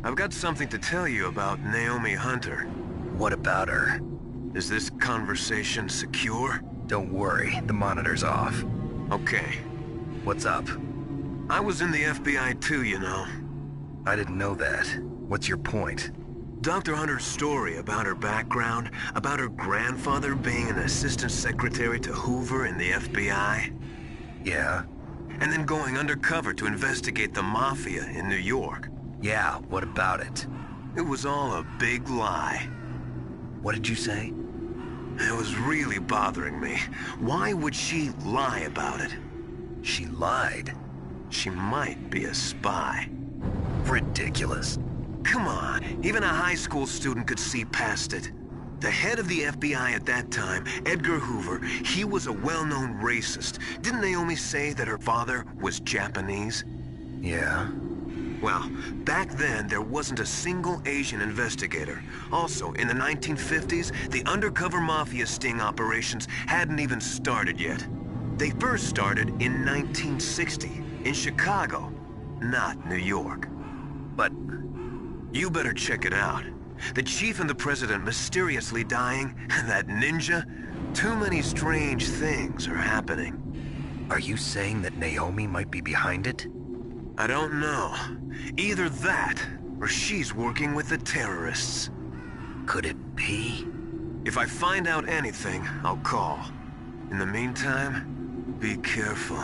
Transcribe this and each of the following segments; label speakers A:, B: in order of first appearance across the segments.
A: I've got something to tell you about Naomi Hunter.
B: What about her?
A: Is this conversation secure?
B: Don't worry, the monitor's off.
A: Okay.
B: What's up?
A: I was in the FBI too, you know.
B: I didn't know that. What's your point?
A: Dr. Hunter's story about her background, about her grandfather being an assistant secretary to Hoover in the FBI.
B: Yeah?
A: And then going undercover to investigate the Mafia in New York.
B: Yeah, what about it?
A: It was all a big lie.
B: What did you say?
A: It was really bothering me. Why would she lie about it?
B: She lied?
A: She might be a spy.
B: Ridiculous.
A: Come on, even a high school student could see past it. The head of the FBI at that time, Edgar Hoover, he was a well-known racist. Didn't Naomi say that her father was Japanese?
B: Yeah.
A: Well, back then, there wasn't a single Asian investigator. Also, in the 1950s, the undercover mafia sting operations hadn't even started yet. They first started in 1960, in Chicago, not New York.
B: But
A: you better check it out. The chief and the president mysteriously dying, that ninja, too many strange things are happening.
B: are you saying that Naomi might be behind it?
A: I don't know. Either that, or she's working with the terrorists.
B: Could it be?
A: If I find out anything, I'll call. In the meantime, be careful.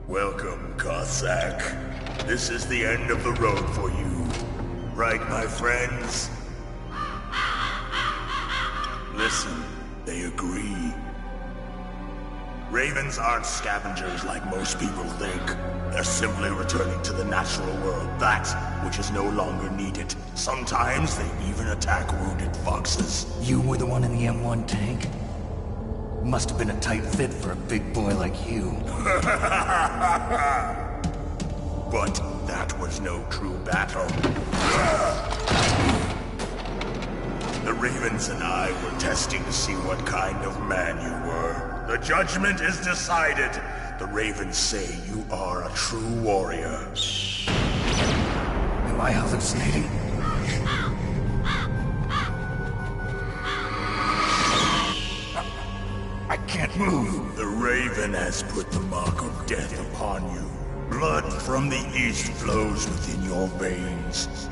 C: Welcome, Cossack. This is the end of the road for you. Right, my friends? Listen, they agree. Ravens aren't scavengers like most people think. They're simply returning to the natural world, that which is no longer needed. Sometimes they even attack wounded foxes.
D: You were the one in the M1 tank? Must have been a tight fit for a big boy like you.
C: But that was no true battle. The Ravens and I were testing to see what kind of man you were. The judgment is decided. The Ravens say you are a true warrior.
D: Am I hallucinating? I can't move.
C: The Raven has put the mark of death upon you. Blood from the east flows within your veins.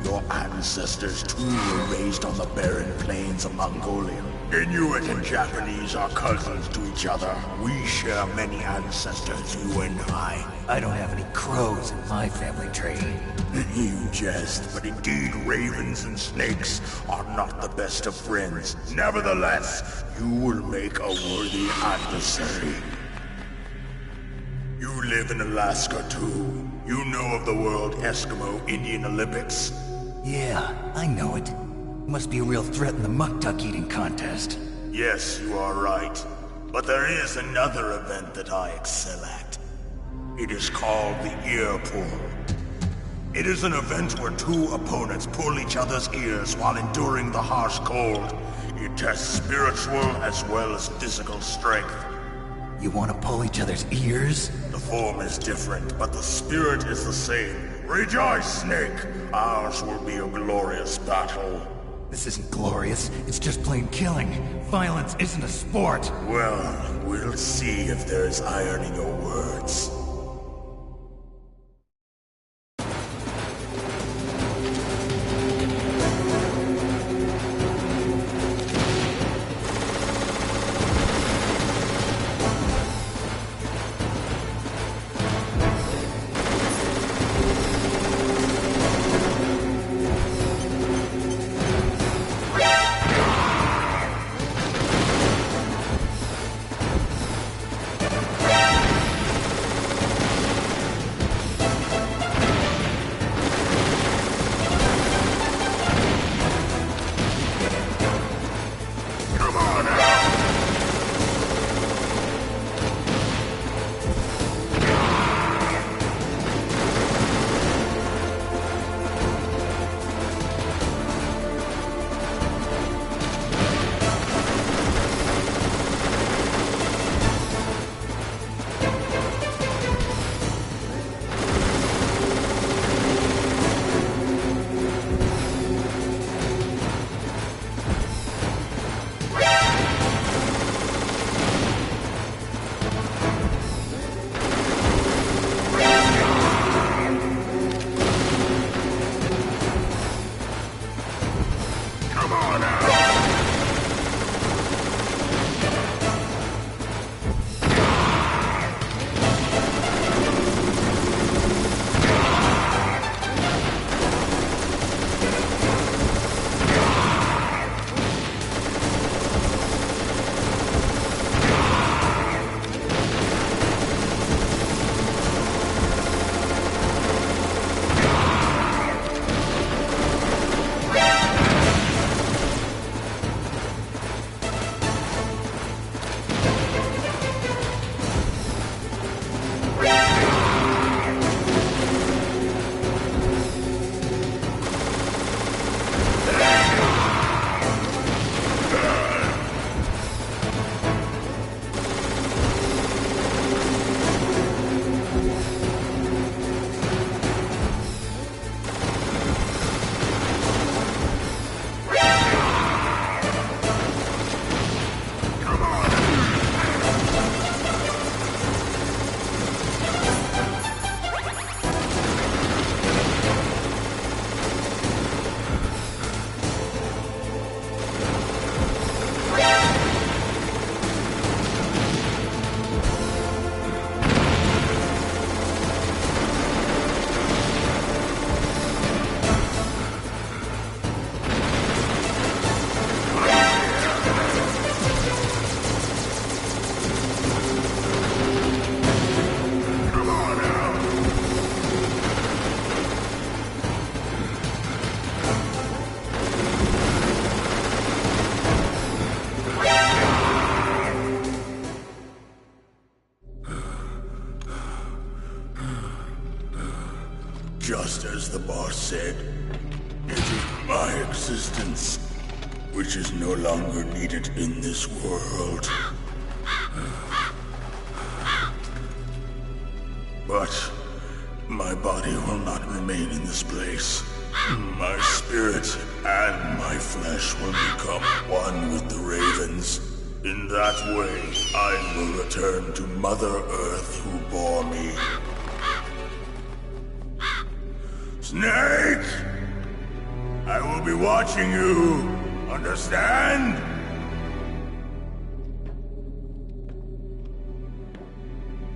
C: Your ancestors too were raised on the barren plains of Mongolia. Inuit and Japanese are cousins to each other. We share many ancestors, you and I.
D: I don't have any crows in my family tree.
C: You jest, but indeed ravens and snakes are not the best of friends. Nevertheless, you will make a worthy adversary. You live in Alaska too. You know of the World Eskimo Indian Olympics?
D: Yeah, I know it. Must be a real threat in the muck-duck eating contest.
C: Yes, you are right. But there is another event that I excel at. It is called the ear pull. It is an event where two opponents pull each other's ears while enduring the harsh cold. It tests spiritual as well as physical strength.
D: You want to pull each other's ears?
C: The form is different, but the spirit is the same. Rejoice, Snake! Ours will be a glorious battle.
D: This isn't glorious. It's just plain killing. Violence isn't a sport.
C: Well, we'll see if there's iron in your words. Just as the boss said, it is my existence which is no longer needed in this world. But my body will not remain in this place. My spirit and my flesh will become one with the ravens. In that way, I will return to Mother Earth who bore me. Snake! I will be watching you. Understand?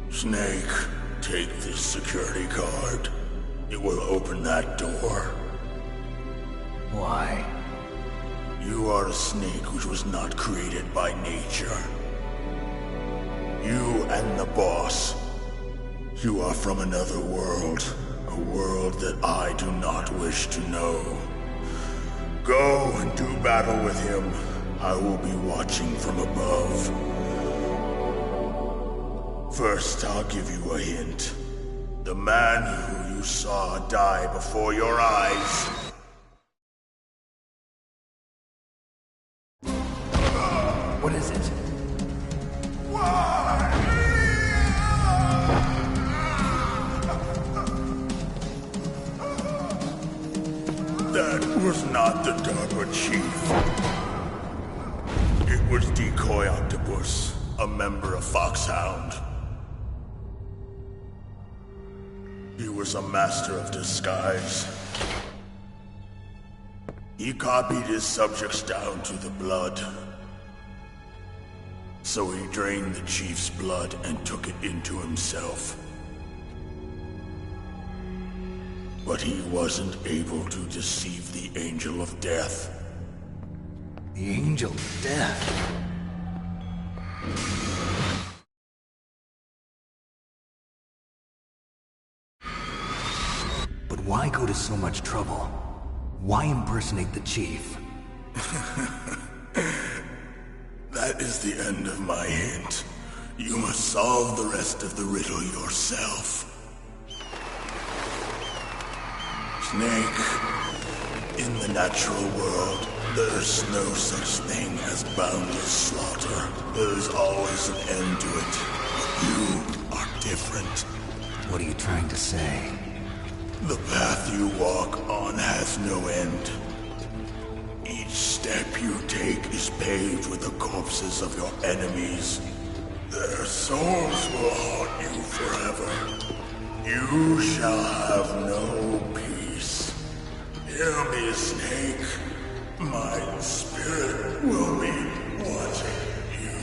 C: Snake, take this security card. It will open that door.
D: Why?
C: You are a snake which was not created by nature. You and the boss. You are from another world. A world that I do not wish to know. Go and do battle with him. I will be watching from above. First, I'll give you a hint. The man who you saw die before your eyes.
D: What is it?
C: That was not the DARPA chief. It was Decoy Octopus, a member of Foxhound. He was a master of disguise. He copied his subjects down to the blood. So he drained the chief's blood and took it into himself. But he wasn't able to deceive the Angel of Death.
D: The Angel of Death? But why go to so much trouble? Why impersonate the chief?
C: That is the end of my hint. You must solve the rest of the riddle yourself. Snake, in the natural world, there's no such thing as boundless slaughter. There's always an end to it. But you are different.
D: What are you trying to say?
C: The path you walk on has no end. Each step you take is paved with the corpses of your enemies. Their souls will haunt you forever. You shall have no peace. Hear me, Snake. My spirit will be watching you.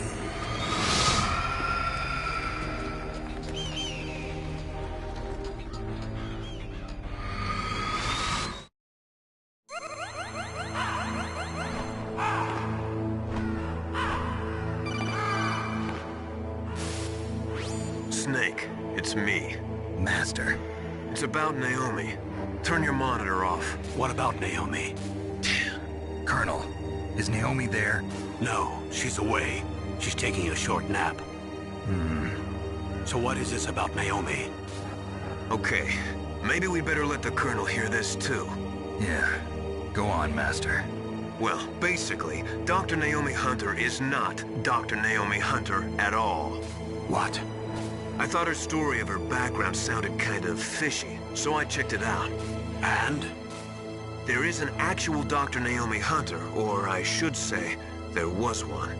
A: Snake, it's me.
B: Master.
A: It's about Naomi. Turn your monitor off.
E: What about Naomi?
B: Colonel, is Naomi there?
E: No, she's away. She's taking a short nap. So what is this about Naomi?
A: Okay, maybe we better let the Colonel hear this too.
B: Yeah. Go on, Master.
A: Well, basically, Dr. Naomi Hunter is not Dr. Naomi Hunter at all.
E: What?
A: I thought her story of her background sounded kind of fishy, so I checked it out.
E: And?
A: There is an actual Dr. Naomi Hunter, or I should say, there was one.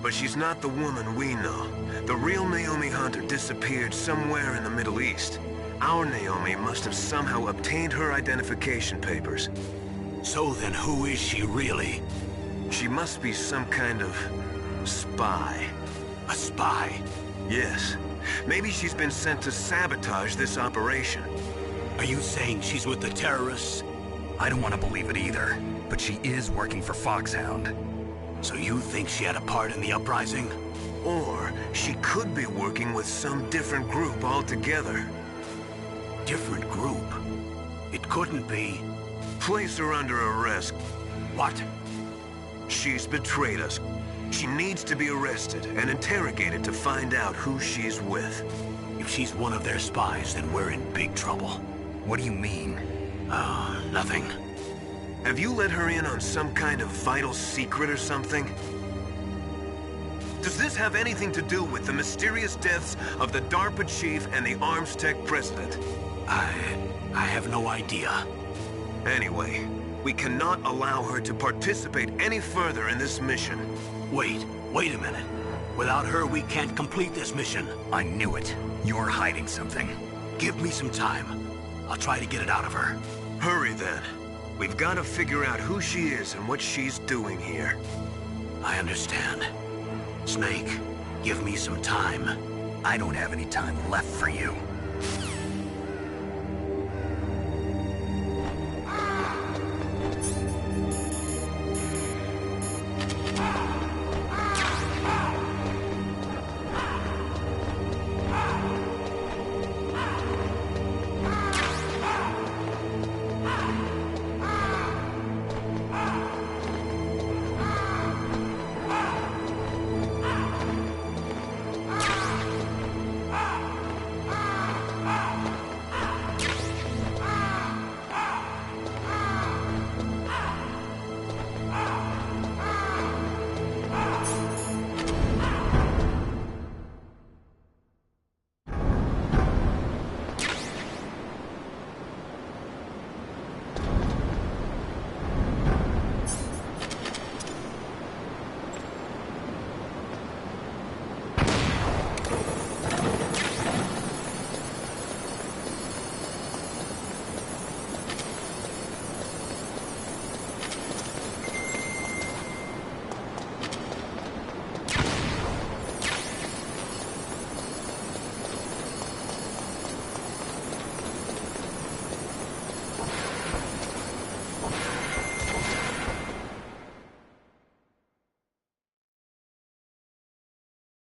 A: But she's not the woman we know. The real Naomi Hunter disappeared somewhere in the Middle East. Our Naomi must have somehow obtained her identification papers.
E: So then who is she really?
A: She must be some kind of spy.
E: A spy?
A: Yes. Maybe she's been sent to sabotage this operation.
E: Are you saying she's with the terrorists?
B: I don't want to believe it either, but she is working for Foxhound.
E: So you think she had a part in the uprising?
A: Or she could be working with some different group altogether.
E: Different group? It couldn't be.
A: Place her under arrest.
E: What?
A: She's betrayed us. She needs to be arrested and interrogated to find out who she's with.
E: If she's one of their spies, then we're in big trouble.
B: What do you mean?
E: Nothing.
A: Have you let her in on some kind of vital secret or something? Does this have anything to do with the mysterious deaths of the DARPA chief and the Arms Tech president?
E: I have no idea.
A: Anyway, we cannot allow her to participate any further in this mission.
E: Wait a minute. Without her, we can't complete this mission.
B: I knew it. You're hiding something.
E: Give me some time. I'll try to get it out of her.
A: Hurry then. We've got to figure out who she is and what she's doing here.
E: I understand. Snake, give me some time.
B: I don't have any time left for you.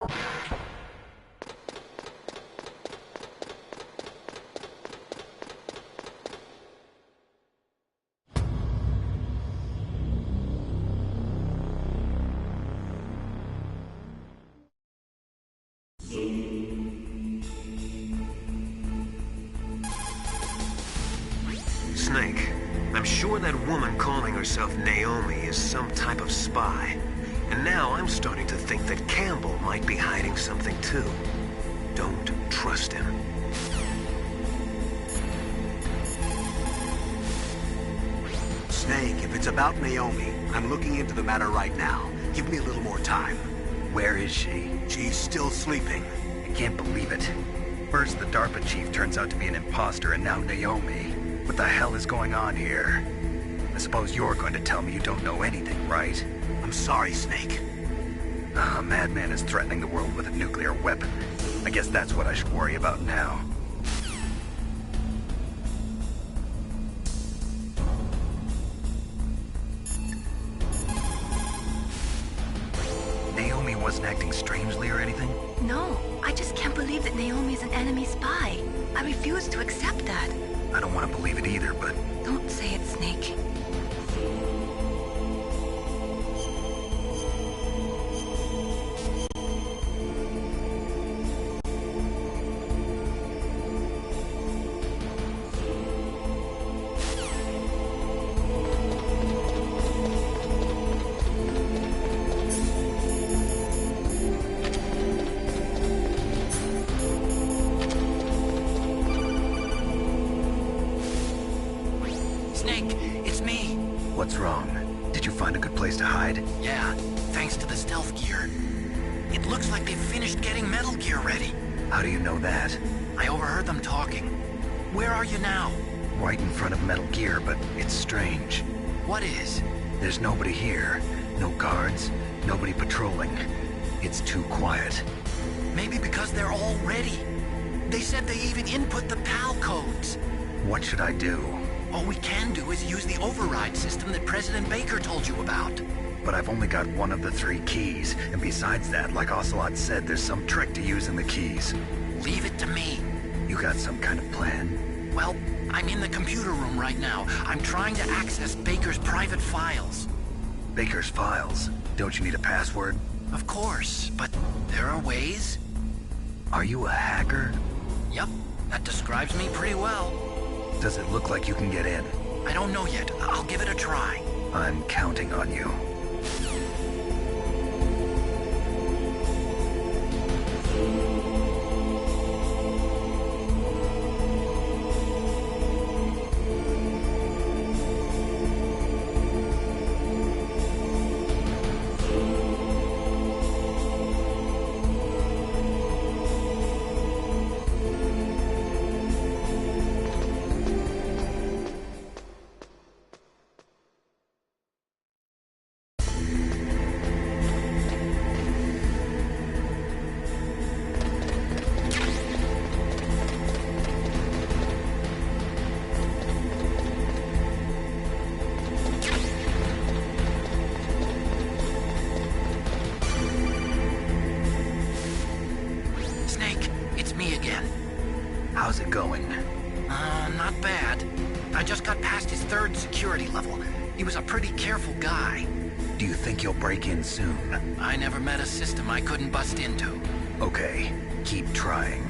A: Snake, I'm sure that woman calling herself Naomi is some type of spy. And now I'm starting to think that Campbell might be hiding something too. Don't trust him.
E: Snake, if it's about Naomi, I'm looking into the matter right now. Give me a little more time.
B: Where is she?
E: She's still sleeping.
B: I can't believe it. First, the DARPA chief turns out to be an imposter, and now Naomi. What the hell is going on here? I suppose you're going to tell me you don't know anything, right?
E: I'm sorry, Snake.
B: A madman is threatening the world with a nuclear weapon. I guess that's what I should worry about now. Naomi wasn't acting strangely or anything?
F: No, I just can't believe that Naomi's an enemy spy. I refuse to accept that.
B: I don't want to believe it either, but...
F: Don't say it, Snake.
B: What's wrong? Did you find a good place to hide?
G: Yeah, thanks to the stealth gear. It looks like they've finished getting Metal Gear ready.
B: How do you know that?
G: I overheard them talking. Where are you now?
B: Right in front of Metal Gear, but it's strange.
G: What is?
B: There's nobody here. No guards, nobody patrolling. It's too quiet.
G: Maybe because they're all ready. They said they even input the PAL codes.
B: What should I do?
G: All we can do is use the override system that President Baker told you about.
B: But I've only got one of the 3 keys, and besides that, like Ocelot said, there's some trick to using the keys.
G: Leave it to me.
B: You got some kind of plan?
G: Well, I'm in the computer room right now. I'm trying to access Baker's private files.
B: Baker's files? Don't you need a password?
G: Of course, but there are ways.
B: Are you a hacker?
G: Yep, that describes me pretty well.
B: Does it look like you can get in?
G: I don't know yet. I'll give it a try.
B: I'm counting on you. How's it going?
G: Not bad. I just got past his 3rd security level. He was a pretty careful guy.
B: Do you think you'll break in soon?
G: I never met a system I couldn't bust into.
B: Okay, keep trying.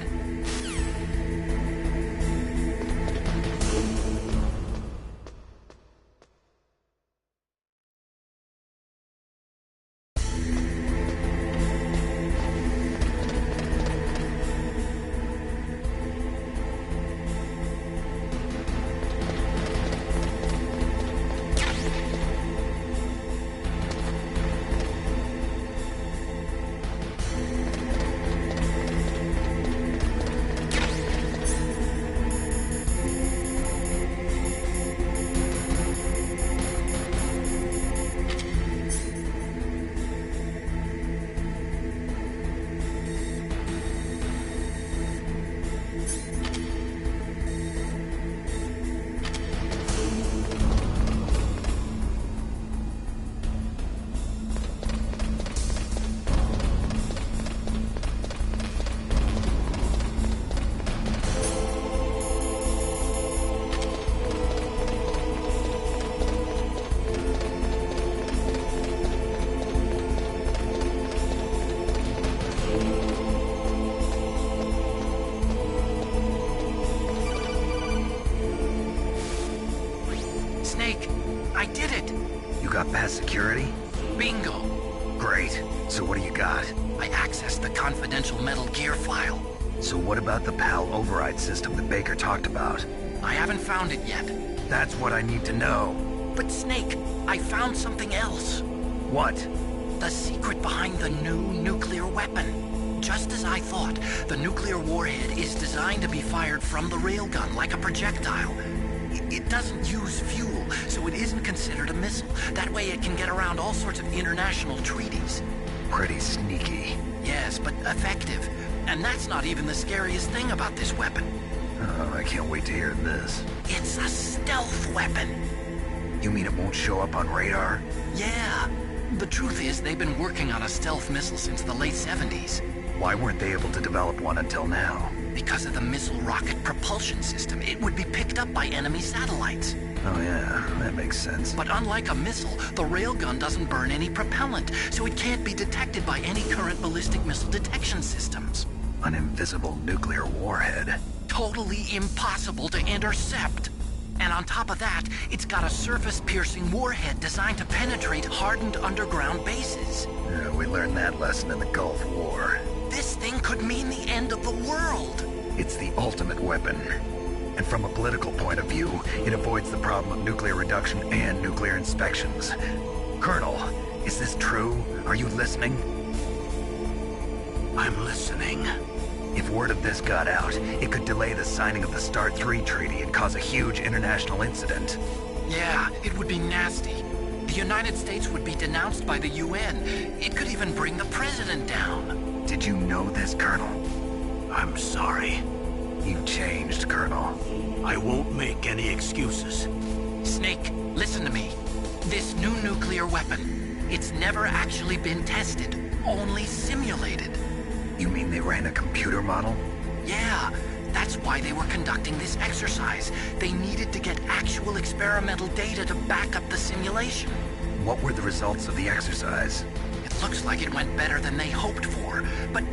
B: got past security?
G: Bingo!
B: Great. So what do you got?
G: I accessed the confidential Metal Gear file.
B: So what about the PAL override system that Baker talked about?
G: I haven't found it yet.
B: That's what I need to know.
G: But Snake, I found something else.
B: What?
G: The secret behind the new nuclear weapon. Just as I thought, the nuclear warhead is designed to be fired from the railgun like a projectile. It doesn't use fuel, so it isn't considered a missile. That way it can get around all sorts of international treaties.
B: Pretty sneaky.
G: Yes, but effective. And that's not even the scariest thing about this weapon.
B: Oh, I can't wait to hear this.
G: It's a stealth weapon.
B: You mean it won't show up on radar?
G: Yeah. The truth is, they've been working on a stealth missile since the late 70s.
B: Why weren't they able to develop one until now?
G: Because of the missile rocket propulsion system, it would be picked up by enemy satellites.
B: Oh yeah, that makes sense.
G: But unlike a missile, the railgun doesn't burn any propellant, so it can't be detected by any current ballistic missile detection systems.
B: An invisible nuclear warhead.
G: Totally impossible to intercept. And on top of that, it's got a surface-piercing warhead designed to penetrate hardened underground bases.
B: Yeah, we learned that lesson in the Gulf War.
G: This thing could mean the end of the world.
B: It's the ultimate weapon. And from a political point of view, it avoids the problem of nuclear reduction and nuclear inspections. Colonel, is this true? Are you listening?
E: I'm listening.
B: If word of this got out, it could delay the signing of the START 3 treaty and cause a huge international incident.
G: Yeah, it would be nasty. The United States would be denounced by the UN. It could even bring the president down.
B: Did you know this, Colonel?
E: I'm sorry.
B: You've changed, Colonel.
E: I won't make any excuses.
G: Snake, listen to me. This new nuclear weapon, it's never actually been tested, only simulated.
B: You mean they ran a computer model?
G: Yeah, that's why they were conducting this exercise. They needed to get actual experimental data to back up the simulation.
B: What were the results of the exercise?
G: It looks like it went better than they hoped for, but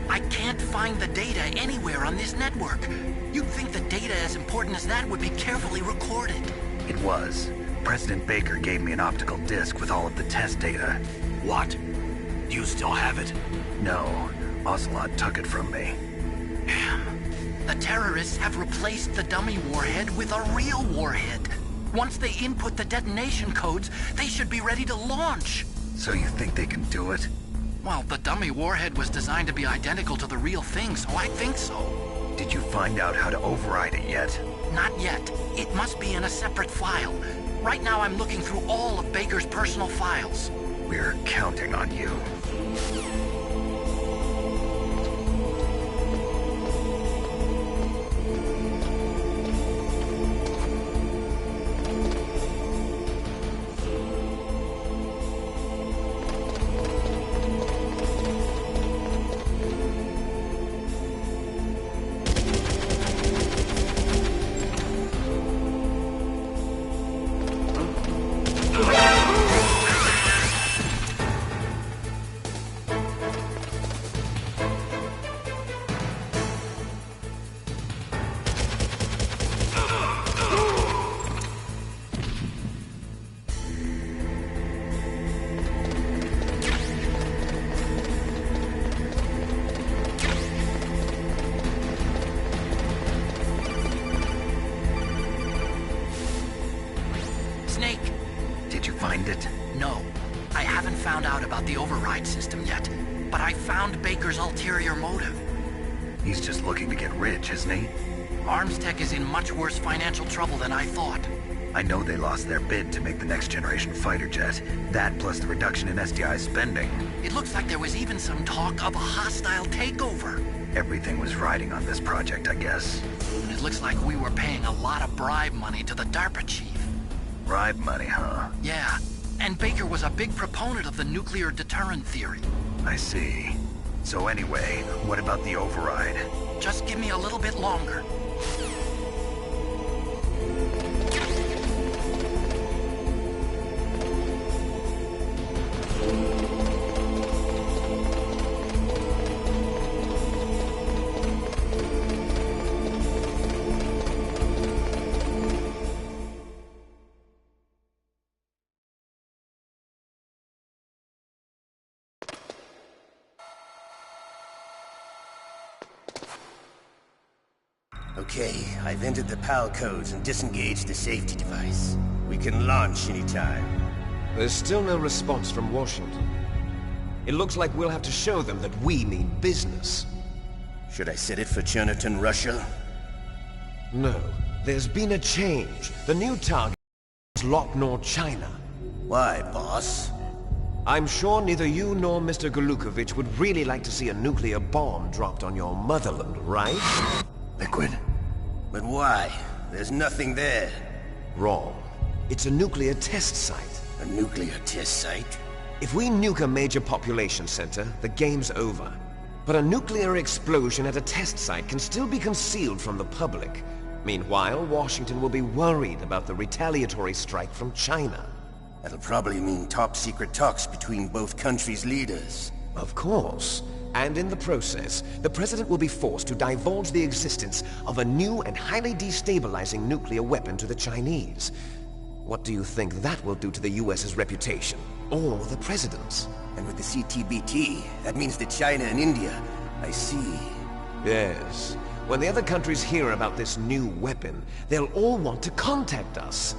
G: I can't find the data anywhere on this network. You'd think the data as important as that would be carefully recorded.
B: It was. President Baker gave me an optical disc with all of the test data.
E: What? Do you still have it?
B: No, Ocelot took it from me.
G: The terrorists have replaced the dummy warhead with a real warhead. Once they input the detonation codes, they should be ready to launch.
B: So you think they can do it?
G: Well, the dummy warhead was designed to be identical to the real thing, so I think so.
B: Did you find out how to override it yet?
G: Not yet. It must be in a separate file. Right now I'm looking through all of Baker's personal files.
B: We're counting on you.
G: Snake!
B: Did you find it?
G: No. I haven't found out about the override system yet, but I found Baker's ulterior motive.
B: He's just looking to get rich, isn't he?
G: Arms Tech is in much worse financial trouble than I thought.
B: I know they lost their bid to make the next generation fighter jet. That plus the reduction in SDI spending.
G: It looks like there was even some talk of a hostile takeover.
B: Everything was riding on this project, I guess.
G: And it looks like we were paying a lot of bribe money to the DARPA chief.
B: Bribe money, huh?
G: Yeah, and Baker was a big proponent of the nuclear deterrent theory.
B: I see. So anyway, what about the override?
G: Just give me a little bit longer.
H: Okay, I've entered the PAL codes and disengaged the safety device. We can launch anytime.
I: There's still no response from Washington. It looks like we'll have to show them that we mean business.
H: Should I set it for Cherniton, Russia?
I: No. There's been a change. The new target is Lock nor China.
H: Why, boss?
I: I'm sure neither you nor Mr. Golukovich would really like to see a nuclear bomb dropped on your motherland, right?
D: Liquid.
H: But why? There's nothing there.
I: Wrong. It's a nuclear test site.
H: A nuclear test site?
I: If we nuke a major population center, the game's over. But a nuclear explosion at a test site can still be concealed from the public. Meanwhile, Washington will be worried about the retaliatory strike from China.
H: That'll probably mean top-secret talks between both countries' leaders.
I: Of course. And in the process, the President will be forced to divulge the existence of a new and highly destabilizing nuclear weapon to the Chinese. What do you think that will do to the US's reputation? Or the President's?
H: And with the CTBT, that means that China and India... I see.
I: Yes. When the other countries hear about this new weapon, they'll all want to contact us.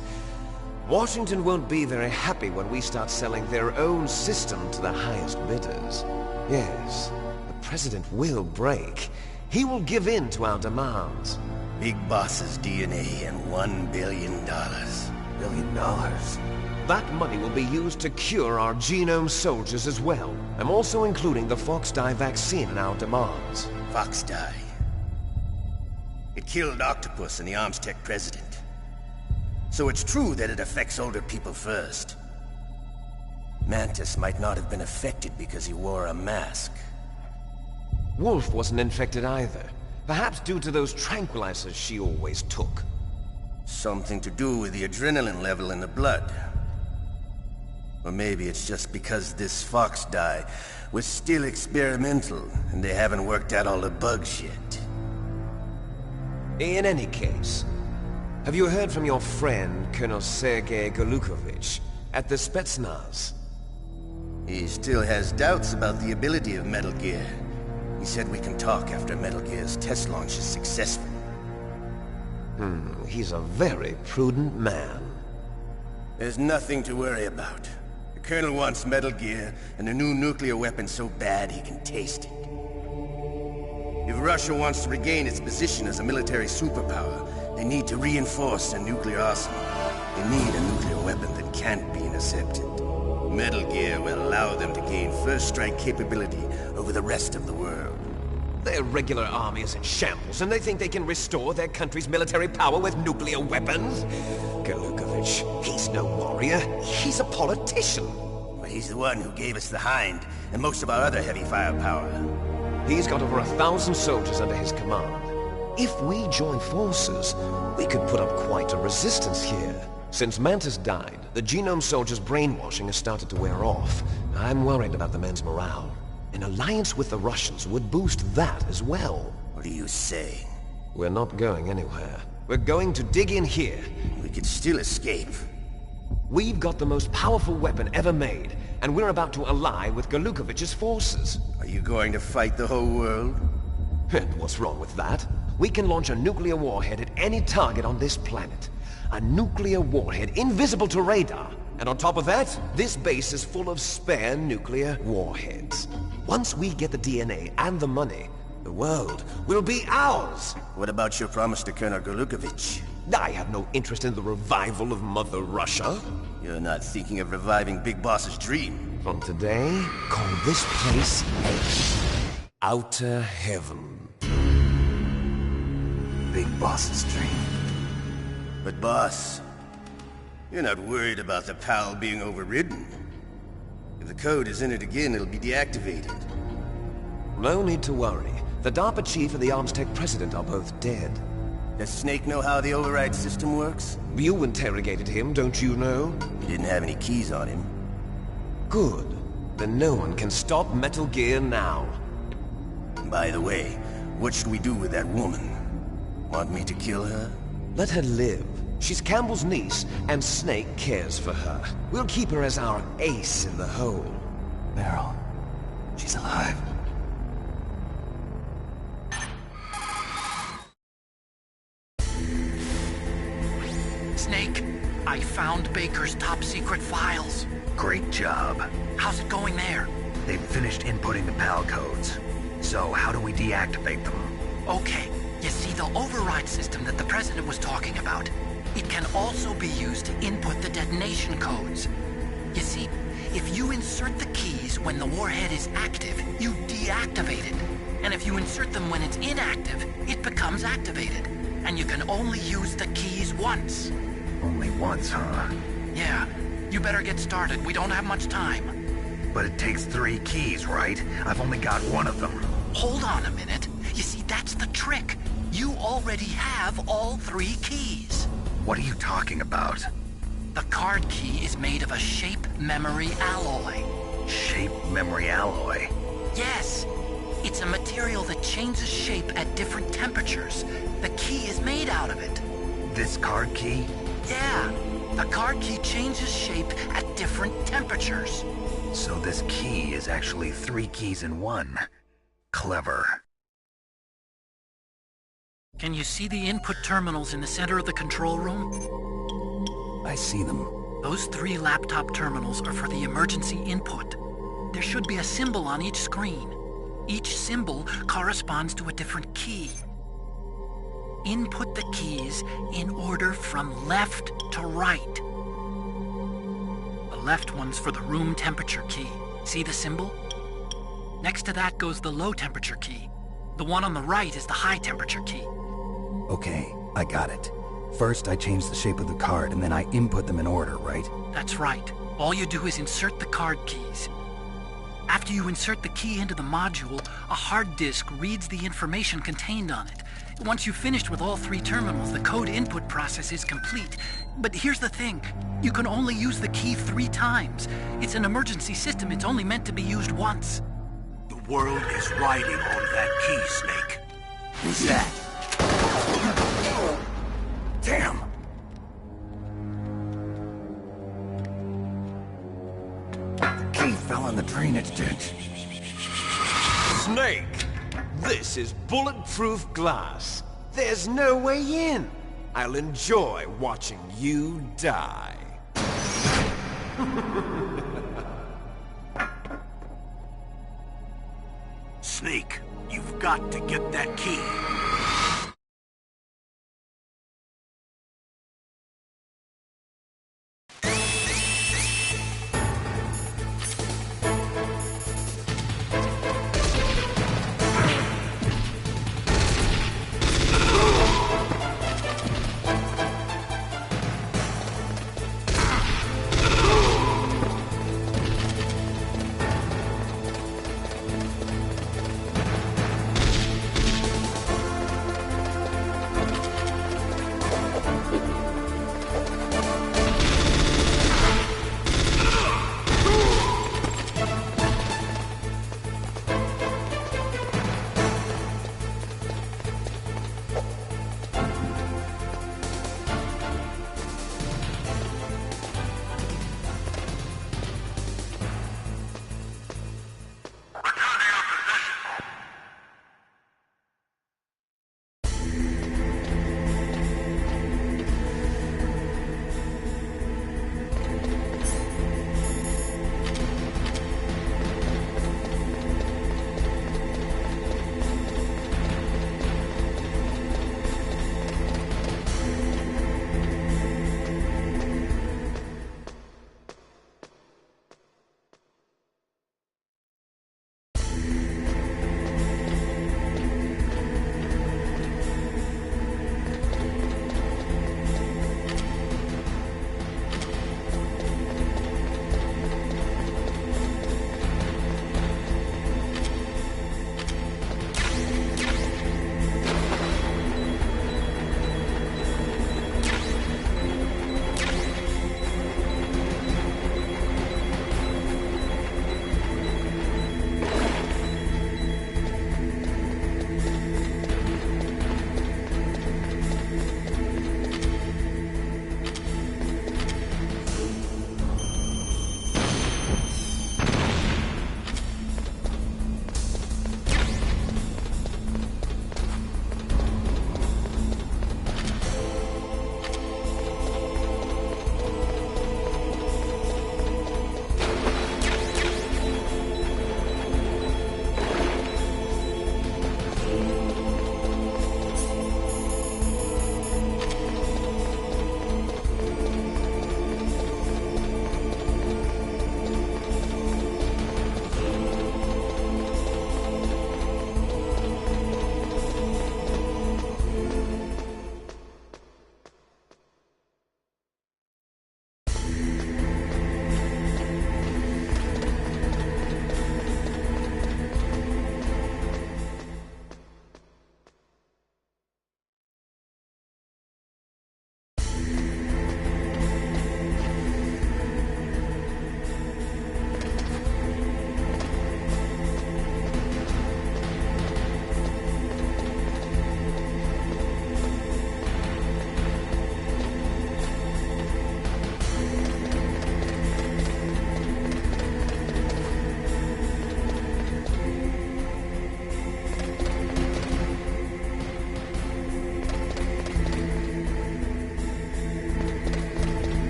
I: Washington won't be very happy when we start selling their own system to the highest bidders. Yes, the President will break. He will give in to our demands.
H: Big Boss's DNA and $1 billion.
I: $1 billion? That money will be used to cure our genome soldiers as well. I'm also including the Fox-Die vaccine in our demands.
H: Fox-Die? It killed Octopus and the Armstech president. So it's true that it affects older people first. Mantis might not have been affected because he wore a mask.
I: Wolf wasn't infected either. Perhaps due to those tranquilizers she always took.
H: Something to do with the adrenaline level in the blood. Or maybe it's just because this Fox-Die was still experimental and they haven't worked out all the bugs yet.
I: In any case, have you heard from your friend, Colonel Sergei Golukovich, at the Spetsnaz?
H: He still has doubts about the ability of Metal Gear. He said we can talk after Metal Gear's test launch is successful.
I: He's a very prudent man.
H: There's nothing to worry about. The Colonel wants Metal Gear and a new nuclear weapon so bad he can taste it. If Russia wants to regain its position as a military superpower, they need to reinforce their nuclear arsenal. They need a nuclear weapon that can't be intercepted. Metal Gear will allow them to gain first strike capability over the rest of the world.
I: Their regular army is in shambles, and they think they can restore their country's military power with nuclear weapons? Golukovich, he's no warrior. He's a politician.
H: But he's the one who gave us the Hind and most of our other heavy firepower.
I: He's got over 1,000 soldiers under his command. If we join forces, we could put up quite a resistance here. Since Mantis died, the genome soldiers' brainwashing has started to wear off. I'm worried about the men's morale. An alliance with the Russians would boost that as well.
H: What are you saying?
I: We're not going anywhere. We're going to dig in here.
H: We could still escape.
I: We've got the most powerful weapon ever made, and we're about to ally with Golukovich's forces.
H: Are you going to fight the whole world?
I: And what's wrong with that? We can launch a nuclear warhead at any target on this planet. A nuclear warhead invisible to radar. And on top of that, this base is full of spare nuclear warheads. Once we get the DNA and the money, the world will be ours!
H: What about your promise to Colonel Golukovich?
I: I have no interest in the revival of Mother Russia.
H: You're not thinking of reviving Big Boss's dream.
I: From today, call this place Outer Heaven.
D: Big Boss's dream.
H: But boss, you're not worried about the PAL being overridden. If the code is entered again, it'll be deactivated.
I: No need to worry. The DARPA chief and the Armstech president are both dead.
H: Does Snake know how the override system works?
I: You interrogated him, don't you know?
H: He didn't have any keys on him.
I: Good. Then no one can stop Metal Gear now.
H: By the way, what should we do with that woman? Want me to kill her?
I: Let her live. She's Campbell's niece, and Snake cares for her. We'll keep her as our ace in the hole.
D: Meryl, she's alive.
G: I found Baker's top-secret files.
B: Great job.
G: How's it going there?
B: They've finished inputting the PAL codes. So how do we deactivate them?
G: Okay, you see the override system that the President was talking about? It can also be used to input the detonation codes. You see, if you insert the keys when the warhead is active, you deactivate it. And if you insert them when it's inactive, it becomes activated. And you can only use the keys once.
B: Only once, huh?
G: Yeah, you better get started. We don't have much time.
B: But it takes 3 keys, right? I've only got 1 of them.
G: Hold on a minute. You see, that's the trick. You already have all 3 keys.
B: What are you talking about?
G: The card key is made of a shape memory alloy.
B: Shape memory alloy?
G: Yes. It's a material that changes shape at different temperatures. The key is made out of it.
B: This card key?
G: Yeah. The card key changes shape at different temperatures.
B: So this key is actually 3 keys in 1. Clever.
G: Can you see the input terminals in the center of the control room?
B: I see them.
G: Those 3 laptop terminals are for the emergency input. There should be a symbol on each screen. Each symbol corresponds to a different key. Input the keys in order from left to right. The left one's for the room temperature key. See the symbol? Next to that goes the low temperature key. The one on the right is the high temperature key.
B: Okay, I got it. First, I change the shape of the card, and then I input them in order, right?
G: That's right. All you do is insert the card keys. After you insert the key into the module, a hard disk reads the information contained on it. Once you've finished with all 3 terminals, the code input process is complete. But here's the thing. You can only use the key 3 times. It's an emergency system. It's only meant to be used once.
E: The world is riding on that key, Snake.
C: Who's that? Damn! The key fell on the drainage ditch.
I: Snake! This is bulletproof glass. There's no way in. I'll enjoy watching you die.
E: Snake, you've got to get that key.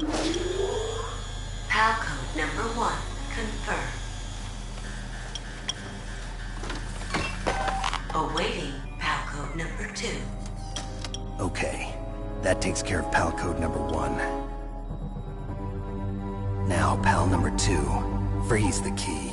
J: PAL code number 1 confirmed. Awaiting PAL code number 2.
B: Okay, that takes care of PAL code number 1. Now, PAL number 2, freeze the key.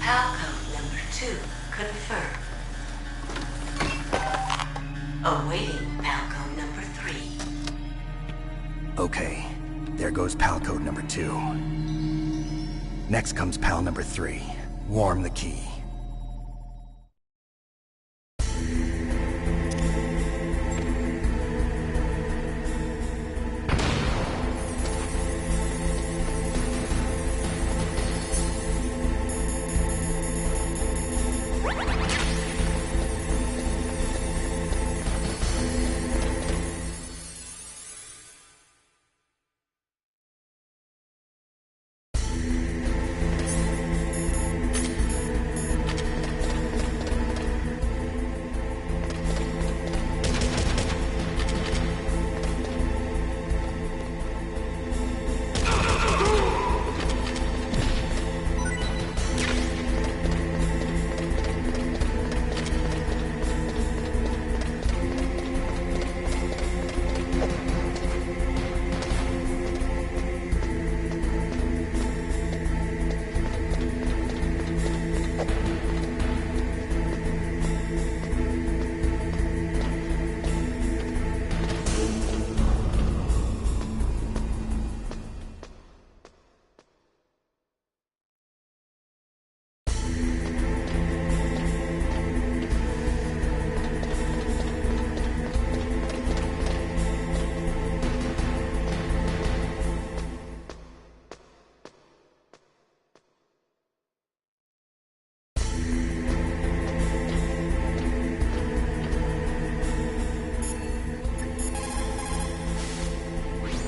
J: Palcode number 2 confirmed. Awaiting Palcode number 3.
B: Okay, there goes pal code number 2. Next comes pal number 3. Warm the key.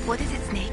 F: What is it, Snake?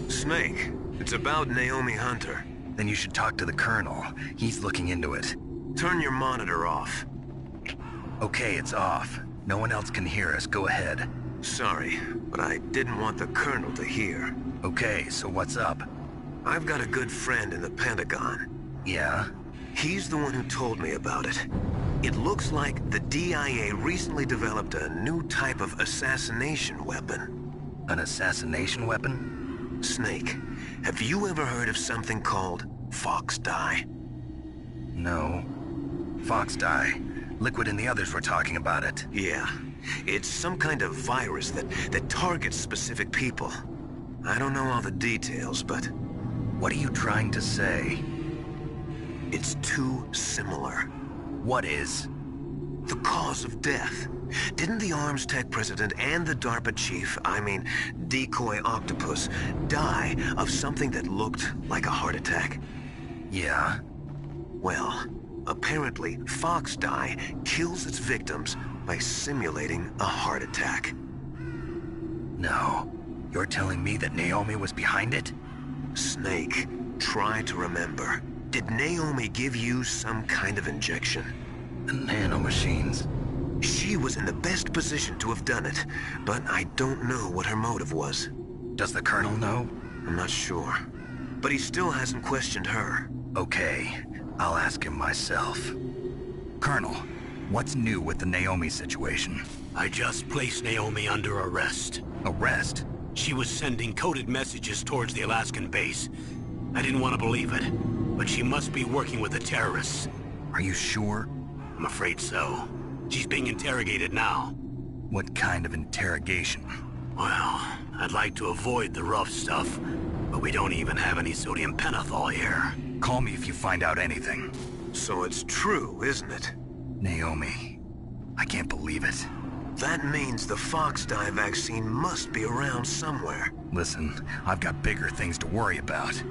A: Snake, it's about Naomi Hunter.
B: Then you should talk to the Colonel. He's looking into it.
A: Turn your monitor off.
B: Okay, it's off. No one else can hear us. Go ahead.
A: Sorry, but I didn't want the Colonel to hear.
B: Okay, so what's up?
A: I've got a good friend in the Pentagon.
B: Yeah?
A: He's the one who told me about it. It looks like the DIA recently developed a new type of assassination weapon.
B: An assassination weapon?
A: Snake, have you ever heard of something called Fox Dye?
B: No. Fox Dye. Liquid and the others were talking about it.
A: Yeah. It's some kind of virus that targets specific people. I don't know all the details, but...
B: What are you trying to say?
A: It's too similar.
B: What is?
A: The cause of death. Didn't the Arms Tech president and the DARPA chief, Decoy Octopus, die of something that looked like a heart attack?
B: Yeah.
A: Well, apparently, Fox Die kills its victims by simulating a heart attack.
B: No. You're telling me that Naomi was behind it?
A: Snake, try to remember. Did Naomi give you some kind of injection?
B: The nanomachines.
A: She was in the best position to have done it, but I don't know what her motive was.
B: Does the Colonel know?
A: I'm not sure. But he still hasn't questioned her.
B: Okay, I'll ask him myself. Colonel, what's new with the Naomi situation?
E: I just placed Naomi under arrest.
B: Arrest?
E: She was sending coded messages towards the Alaskan base. I didn't want to believe it, but she must be working with the terrorists.
B: Are you sure?
E: I'm afraid so. She's being interrogated now.
B: What kind of interrogation?
E: Well, I'd like to avoid the rough stuff, but we don't even have any sodium pentothal here.
B: Call me if you find out anything.
A: So it's true, isn't it?
B: Naomi, I can't believe it.
A: That means the Fox Die vaccine must be around somewhere.
B: Listen, I've got bigger things to worry about.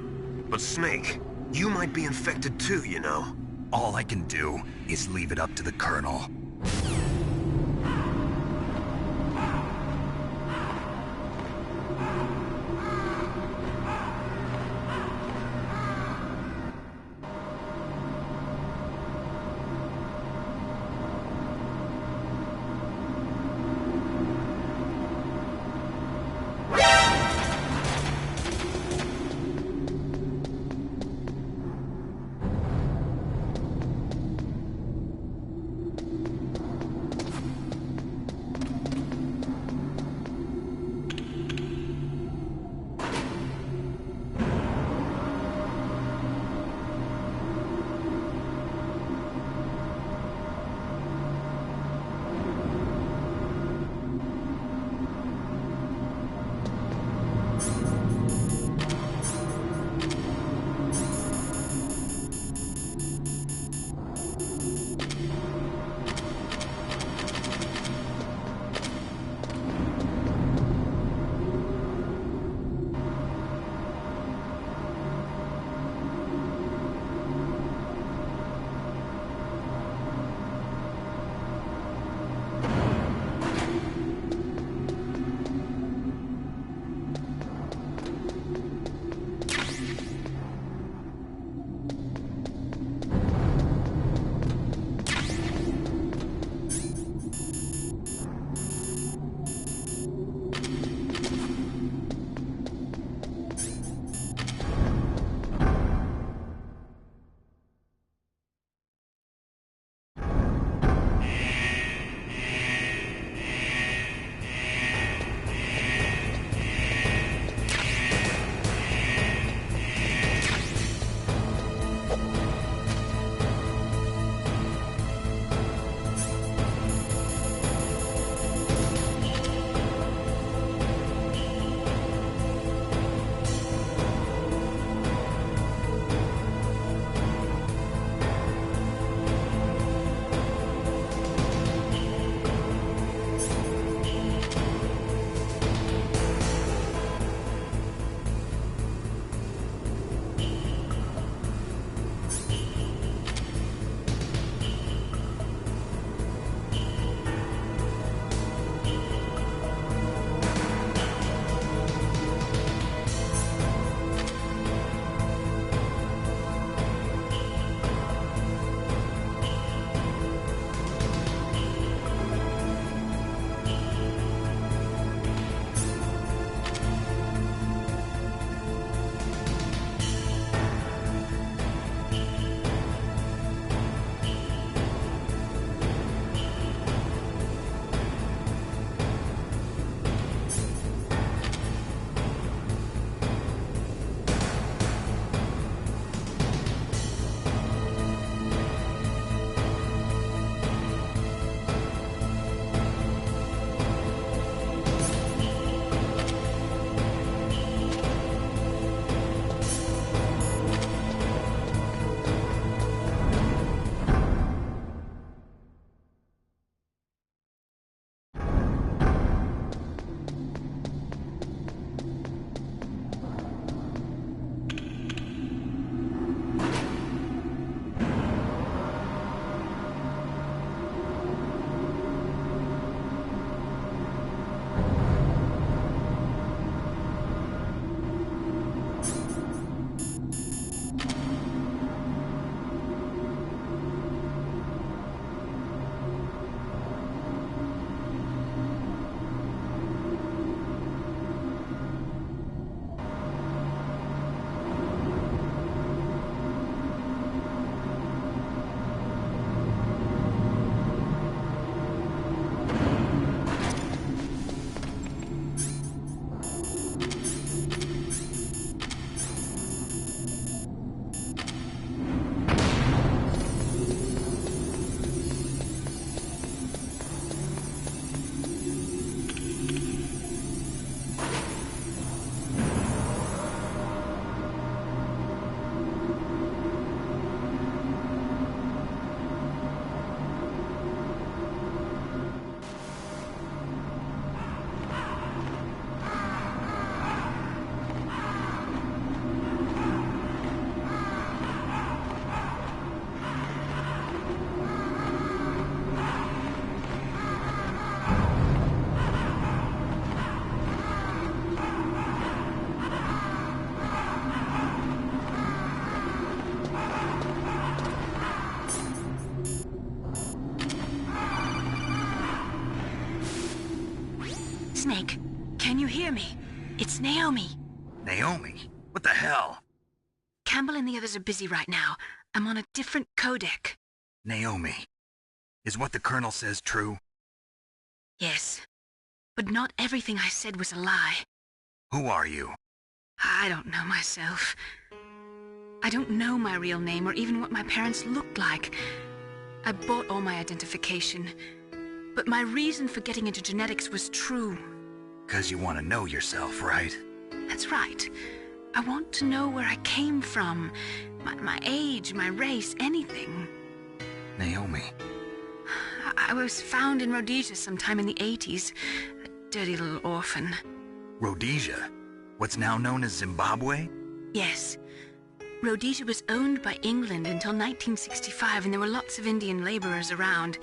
A: But Snake, you might be infected too, you know.
B: All I can do is leave it up to the Colonel.
F: Snake, can you hear me? It's Naomi.
B: Naomi? What the hell?
F: Campbell and the others are busy right now. I'm on a different codec.
B: Naomi, is what the Colonel says true?
F: Yes. But not everything I said was a lie.
B: Who are you?
F: I don't know myself. I don't know my real name or even what my parents looked like. I bought all my identification. But my reason for getting into genetics was true.
B: 'Cause you want to know yourself, right?
F: That's right. I want to know where I came from. My age, my race, anything.
B: Naomi.
F: I was found in Rhodesia sometime in the 80s. A dirty little orphan.
B: Rhodesia? What's now known as Zimbabwe?
F: Yes. Rhodesia was owned by England until 1965, and there were lots of Indian laborers around.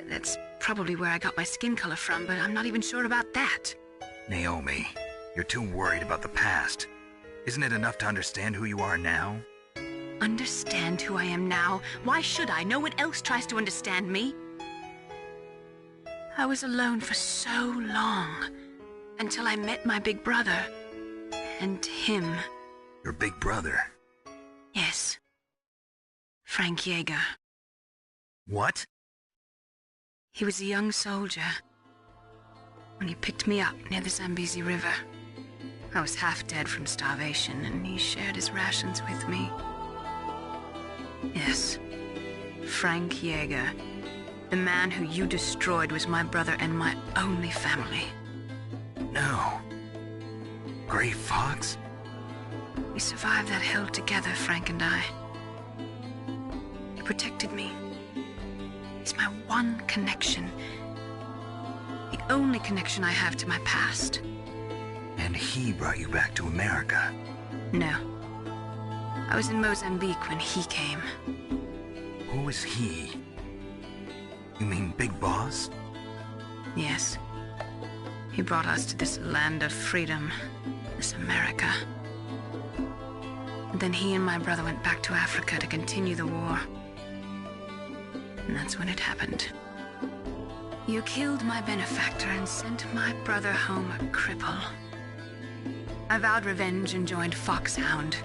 F: That's probably where I got my skin color from, but I'm not even sure about that.
B: Naomi, you're too worried about the past. Isn't it enough to understand who you are now?
F: Understand who I am now? Why should I? No one else tries to understand me. I was alone for so long, until I met my big brother. And him.
B: Your big brother?
F: Yes. Frank Yeager.
B: What?
F: He was a young soldier when he picked me up near the Zambezi River. I was half dead from starvation, and he shared his rations with me. Yes, Frank Yeager. The man who you destroyed was my brother and my only family.
B: No. Gray Fox?
F: We survived that hell together, Frank and I. He protected me. He's my one connection. The only connection I have to my past.
B: And he brought you back to America?
F: No. I was in Mozambique when he came.
B: Who is he? You mean Big Boss?
F: Yes. He brought us to this land of freedom, this America. And then he and my brother went back to Africa to continue the war. And that's when it happened. You killed my benefactor and sent my brother home a cripple. I vowed revenge and joined Foxhound.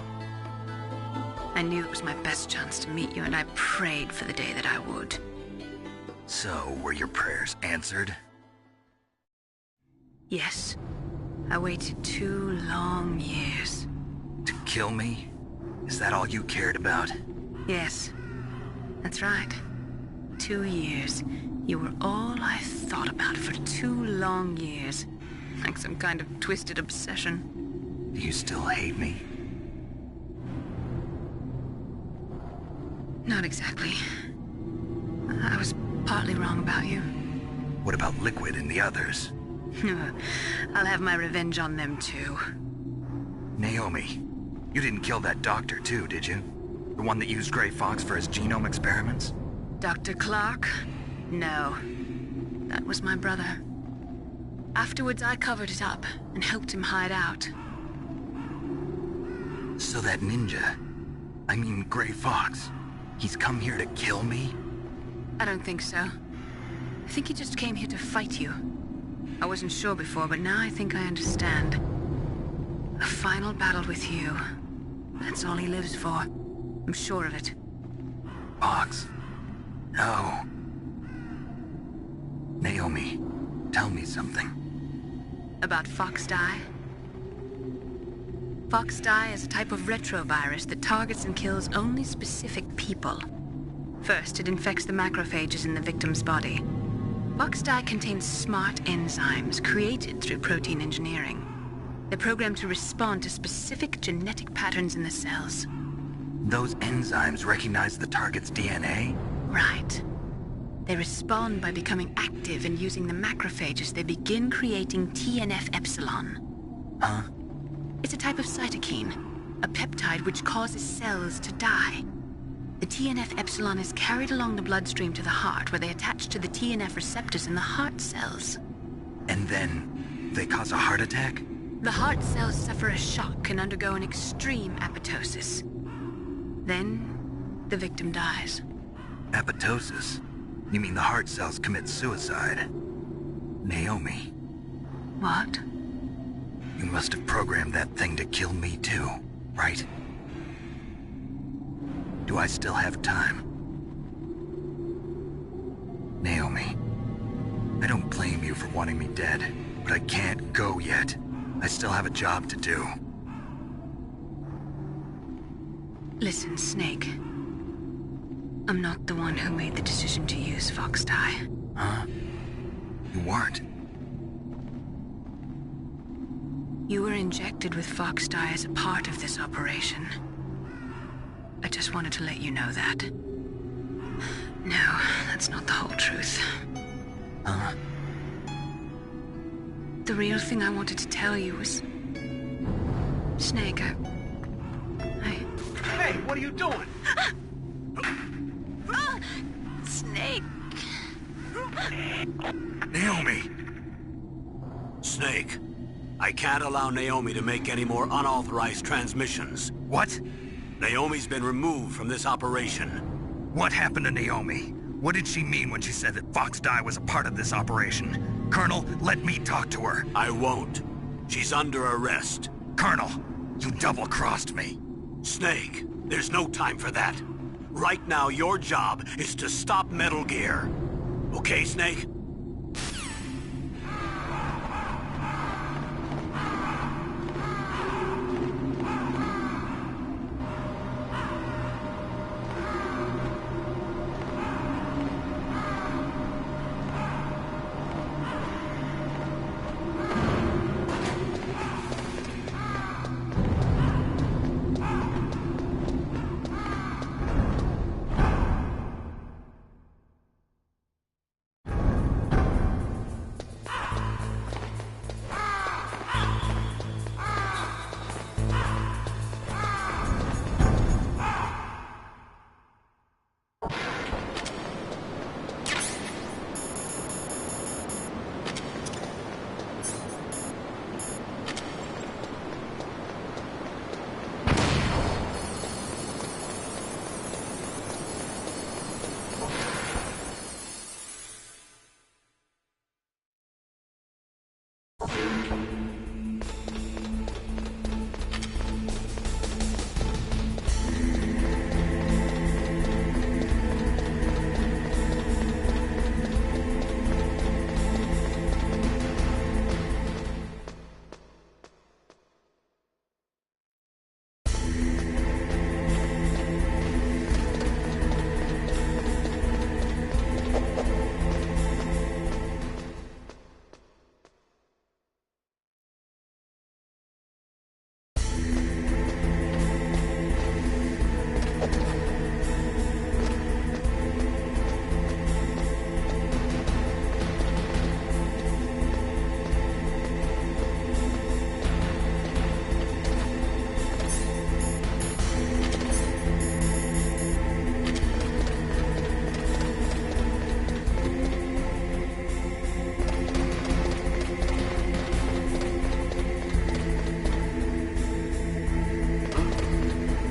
F: I knew it was my best chance to meet you, and I prayed for the day that I would.
B: So, were your prayers answered?
F: Yes. I waited 2 long years.
B: To kill me? Is that all you cared about?
F: Yes. That's right. 2 years. You were all I thought about for 2 long years. Like some kind of twisted obsession.
B: Do you still hate me?
F: Not exactly. I was partly wrong about you.
B: What about Liquid and the others?
F: I'll have my revenge on them too.
B: Naomi, you didn't kill that doctor too, did you? The one that used Gray Fox for his genome experiments?
F: Dr. Clark? No. That was my brother. Afterwards, I covered it up and helped him hide out.
B: So that ninja, I mean Gray Fox, he's come here to kill me?
F: I don't think so. I think he just came here to fight you. I wasn't sure before, but now I think I understand. A final battle with you. That's all he lives for. I'm sure of it.
B: Fox? No. Naomi, tell me something.
F: About Fox Die? Fox Die is a type of retrovirus that targets and kills only specific people. First, it infects the macrophages in the victim's body. Fox Die contains smart enzymes created through protein engineering. They're programmed to respond to specific genetic patterns in the cells.
B: Those enzymes recognize the target's DNA?
F: Right. They respond by becoming active and using the macrophages. They begin creating TNF-epsilon.
B: Huh?
F: It's a type of cytokine, a peptide which causes cells to die. The TNF-epsilon is carried along the bloodstream to the heart, where they attach to the TNF receptors in the heart cells.
B: And then they cause a heart attack?
F: The heart cells suffer a shock and undergo an extreme apoptosis. Then, the victim dies.
B: Apoptosis? You mean the heart cells commit suicide? Naomi,
F: What?
B: You must have programmed that thing to kill me too, right? Do I still have time? Naomi, I don't blame you for wanting me dead, but I can't go yet. I still have a job to do.
F: Listen, Snake. I'm not the one who made the decision to use Fox Dye.
B: Huh? You weren't?
F: You were injected with Fox Dye as a part of this operation. I just wanted to let you know that. No, that's not the whole truth.
B: Huh?
F: The real thing I wanted to tell you was... Snake,
E: Hey, what are you doing?
F: Snake!
B: Naomi!
E: Snake, I can't allow Naomi to make any more unauthorized transmissions.
B: What?
E: Naomi's been removed from this operation.
B: What happened to Naomi? What did she mean when she said that Fox Dye was a part of this operation? Colonel, let me talk to her.
E: I won't. She's under arrest.
B: Colonel, you double-crossed me.
E: Snake, there's no time for that. Right now, your job is to stop Metal Gear. Okay, Snake?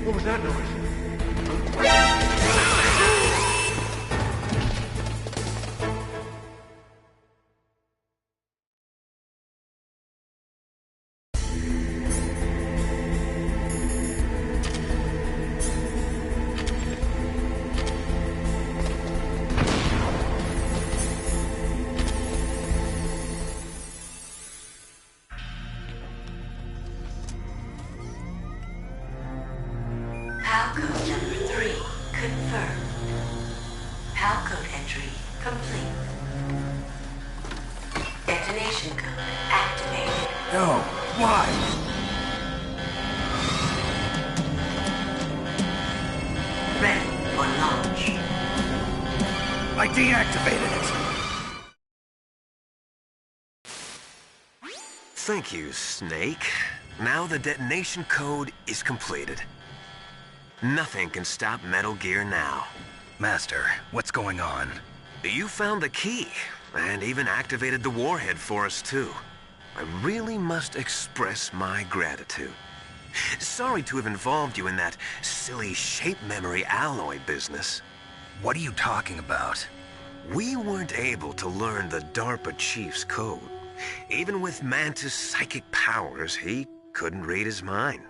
A: What was that noise?
J: Code number 3 confirmed. PAL code entry complete. Detonation code activated.
B: No, why?
J: Ready for launch.
B: I deactivated it.
A: Thank you, Snake. Now the detonation code is completed. Nothing can stop Metal Gear now.
B: Master, what's going on?
A: You found the key, and even activated the warhead for us, too. I really must express my gratitude. Sorry to have involved you in that silly shape memory alloy business.
B: What are you talking about?
A: We weren't able to learn the DARPA chief's code. Even with Mantis' psychic powers, he couldn't read his mind.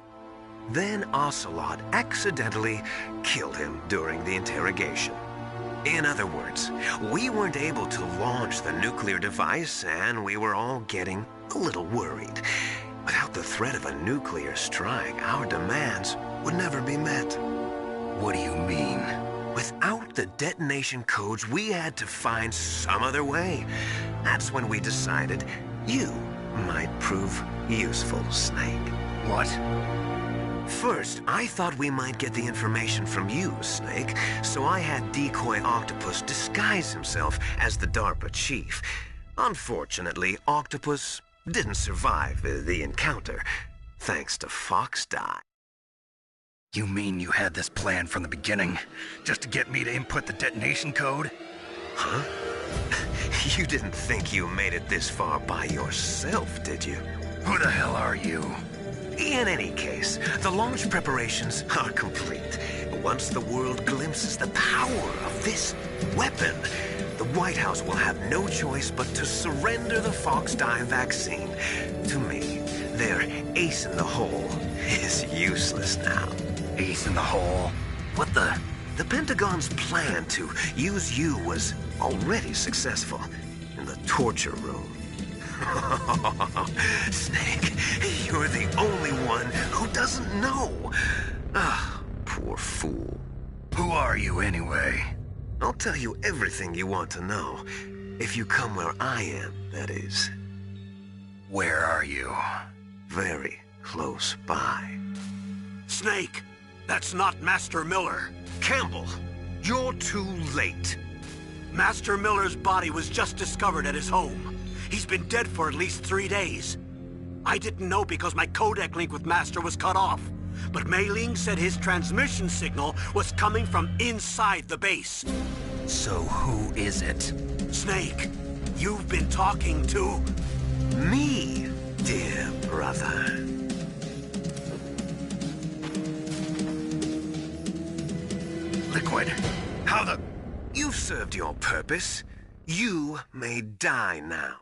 A: Then Ocelot accidentally killed him during the interrogation. In other words, we weren't able to launch the nuclear device, and we were all getting a little worried. Without the threat of a nuclear strike, our demands would never be met.
B: What do you mean?
A: Without the detonation codes, we had to find some other way. That's when we decided you might prove useful, Snake.
B: What?
A: First, I thought we might get the information from you, Snake, so I had Decoy Octopus disguise himself as the DARPA chief. Unfortunately, Octopus didn't survive the encounter, thanks to Fox Die.
B: You mean you had this plan from the beginning, just to get me to input the detonation code?
A: Huh? You didn't think you made it this far by yourself, did you?
B: Who the hell are you?
A: In any case, the launch preparations are complete. Once the world glimpses the power of this weapon, the White House will have no choice but to surrender the Fox Die vaccine to me. Their ace in the hole is useless now.
B: Ace in the hole? What the?
A: The Pentagon's plan to use you was already successful in the torture room. Snake, you're the only one who doesn't know. Ah, poor fool.
B: Who are you anyway?
A: I'll tell you everything you want to know. If you come where I am, that is.
B: Where are you?
A: Very close by.
E: Snake, that's not Master Miller.
A: Campbell, you're too late.
E: Master Miller's body was just discovered at his home. He's been dead for at least 3 days. I didn't know because my codec link with Master was cut off. But Mei Ling said his transmission signal was coming from inside the base.
B: So who is it?
E: Snake, you've been talking to...
A: me, dear brother.
B: Liquid, how the...
A: You've served your purpose. You may die now.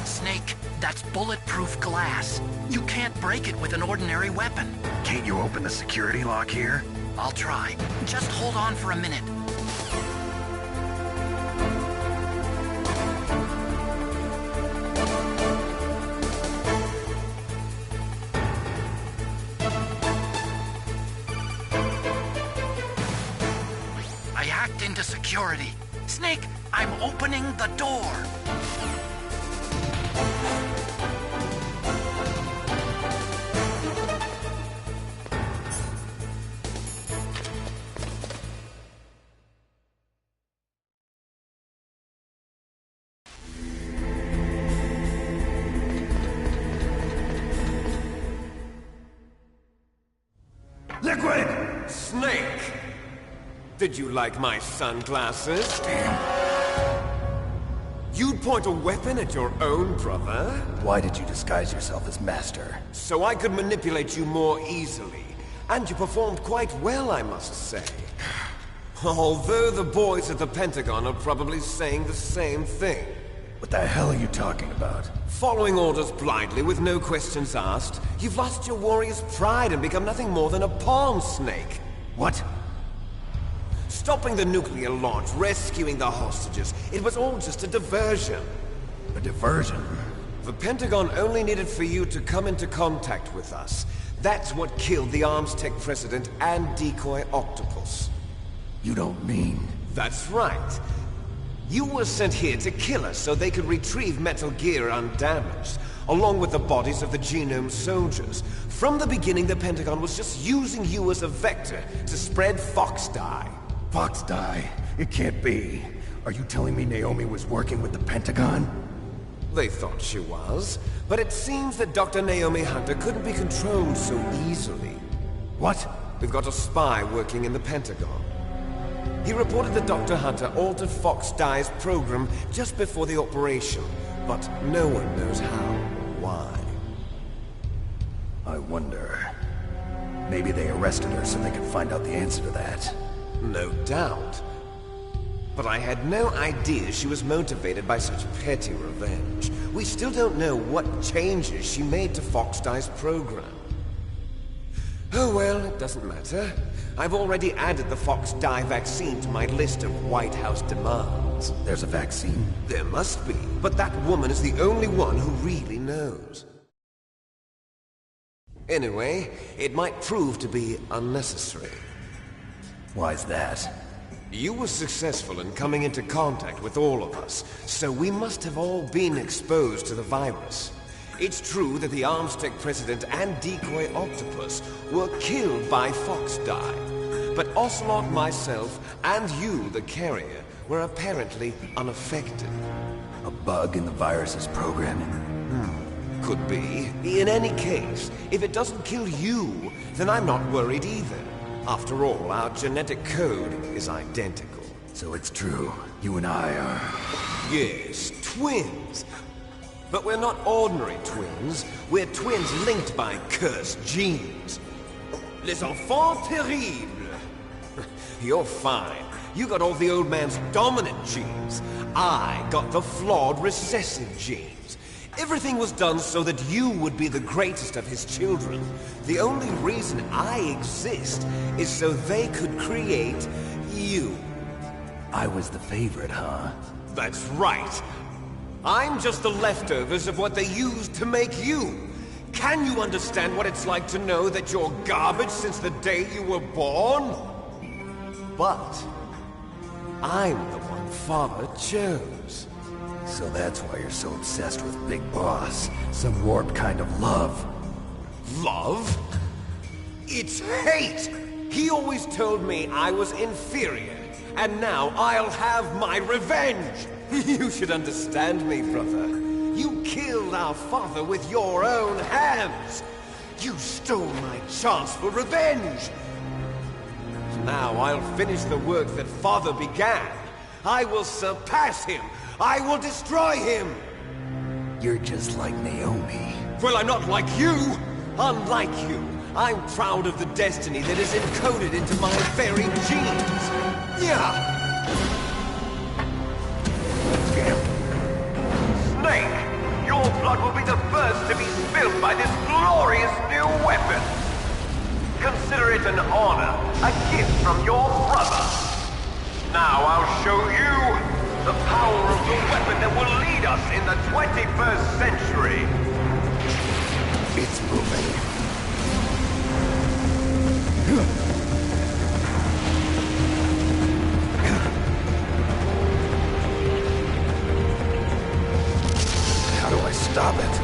G: Snake, that's bulletproof glass. You can't break it with an ordinary weapon.
B: Can't you open the security lock here?
G: I'll try. Just hold on for a minute. I hacked into security. Snake, I'm opening the door.
C: Liquid!
I: Snake! Did you like my sunglasses? You'd point a weapon at your own brother?
B: Why did you disguise yourself as Master?
I: So I could manipulate you more easily. And you performed quite well, I must say. Although the boys at the Pentagon are probably saying the same thing.
B: What the hell are you talking about?
I: Following orders blindly with no questions asked, you've lost your warrior's pride and become nothing more than a pawn, Snake.
B: What?
I: Stopping the nuclear launch, rescuing the hostages, it was all just a diversion.
B: A diversion?
I: The Pentagon only needed for you to come into contact with us. That's what killed the Arms Tech president and Decoy Octopus.
B: You don't mean...
I: That's right. You were sent here to kill us so they could retrieve Metal Gear undamaged, along with the bodies of the Genome soldiers. From the beginning, the Pentagon was just using you as a vector to spread Fox Die.
B: Fox Die? It can't be. Are you telling me Naomi was working with the Pentagon?
I: They thought she was, but it seems that Dr. Naomi Hunter couldn't be controlled so easily.
B: What?
I: We've got a spy working in the Pentagon. He reported that Dr. Hunter altered Fox Dye's program just before the operation, but no one knows how or why.
B: I wonder... maybe they arrested her so they could find out the answer to that.
I: No doubt. But I had no idea she was motivated by such petty revenge. We still don't know what changes she made to Fox Dye's program. Oh well, it doesn't matter. I've already added the Fox Dye vaccine to my list of White House demands.
B: There's a vaccine?
I: There must be, but that woman is the only one who really knows. Anyway, it might prove to be unnecessary.
B: Why's that?
I: You were successful in coming into contact with all of us, so we must have all been exposed to the virus. It's true that the Armstech President and Decoy Octopus were killed by Fox Dye, but Ocelot, myself, and you, the carrier, were apparently unaffected.
B: A bug in the virus's programming?
I: Could be. In any case, if it doesn't kill you, then I'm not worried either. After all, our genetic code is identical.
B: So it's true. You and I are...
I: Yes, twins. But we're not ordinary twins. We're twins linked by cursed genes. Les enfants terribles. You're fine. You got all the old man's dominant genes. I got the flawed recessive genes. Everything was done so that you would be the greatest of his children. The only reason I exist is so they could create you.
B: I was the favorite, huh?
I: That's right. I'm just the leftovers of what they used to make you. Can you understand what it's like to know that you're garbage since the day you were born? But I'm the one Father chose.
B: So that's why you're so obsessed with Big Boss. Some warped kind of love.
I: Love? It's hate! He always told me I was inferior, and now I'll have my revenge! You should understand me, brother. You killed our father with your own hands! You stole my chance for revenge! Now I'll finish the work that Father began. I will surpass him! I will destroy him!
B: You're just like Naomi.
I: Well, I'm not like you! Unlike you, I'm proud of the destiny that is encoded into my very genes! Yeah!
A: Snake, your blood will be the first to be spilled by this glorious new weapon. Consider it an honor, a gift from your brother. Now I'll show you the power of the weapon that will lead us in the 21st century.
B: It's moving. How do I stop it?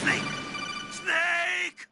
E: Snake! Snake!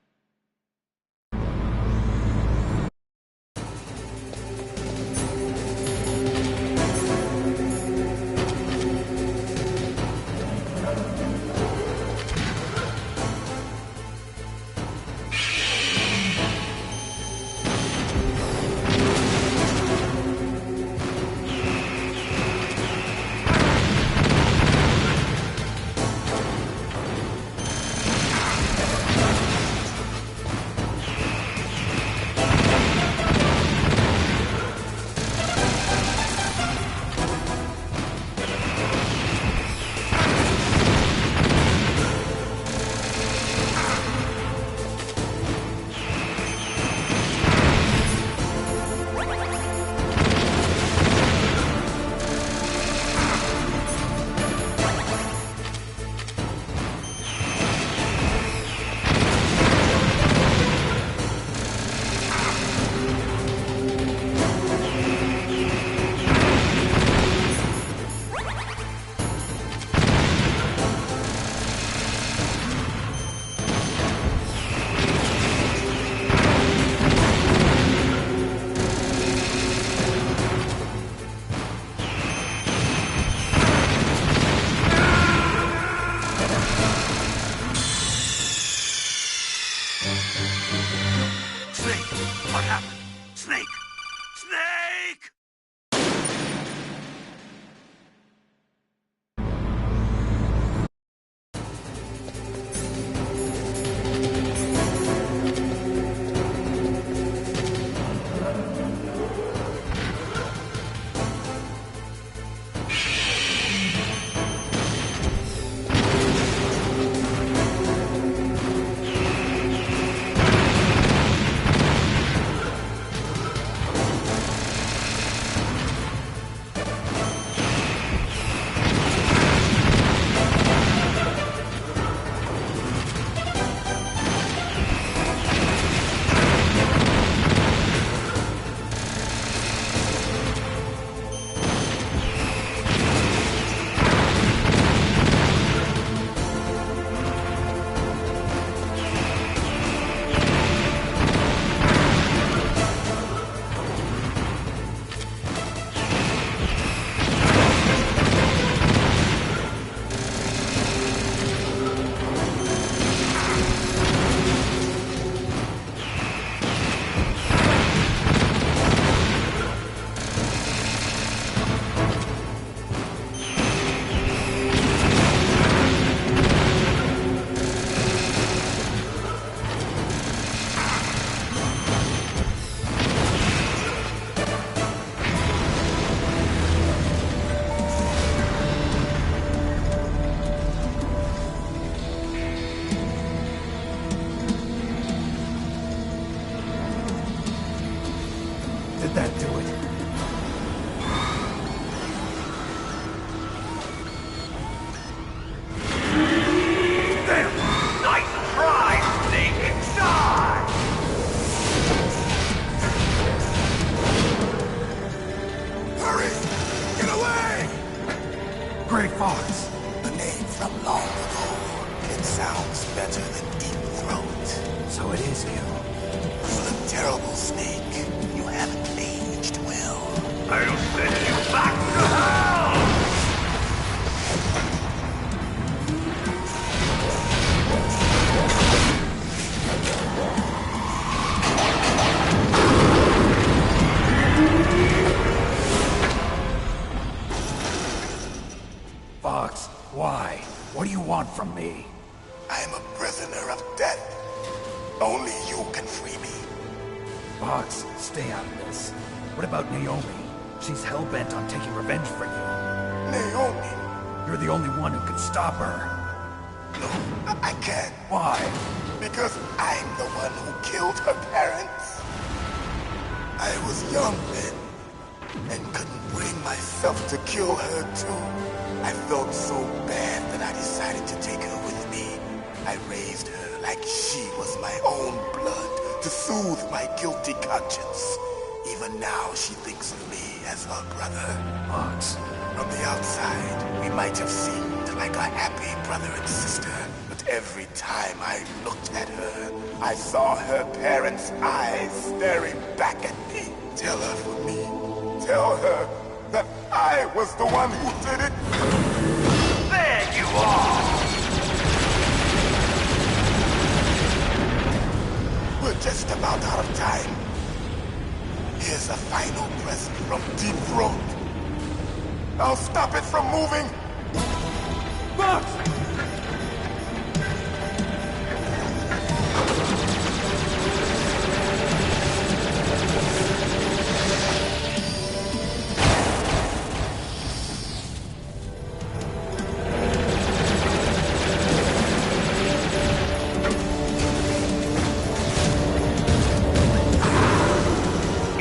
E: Snake! What happened? Snake! Snake!
D: Did that do it?
E: Damn! Nice try, Snake! Die!
C: Hurry! Get away!
D: Gray Fox.
C: A name from long ago. It sounds better than Deep Throat.
D: So it is you.
C: You look terrible, Snake. You haven't aged well.
E: I'll send you back to hell!
D: Fox, why? What do you want from me?
C: I am a prisoner of death. Only you can free me.
D: Fox, stay out of this. What about Naomi? She's hell-bent on taking revenge for you.
C: Naomi?
D: You're the only one who can stop her.
C: No, I can't.
D: Why?
C: Because I'm the one who killed her parents. I was young then, and couldn't bring myself to kill her too. I felt so bad that I decided to take her with me. I raised her like she was my own blood to soothe my guilty conscience. Even now, she thinks of me as her brother.
D: Fox.
C: From the outside, we might have seemed like a happy brother and sister, but Every time I looked at her, I saw her parents' eyes staring back at me. Tell her for me. Tell her that I was the one who did it.
H: There you are!
C: We're just about out of time. Here's a final present from Deep Throat. I'll stop it from moving.
D: Fox!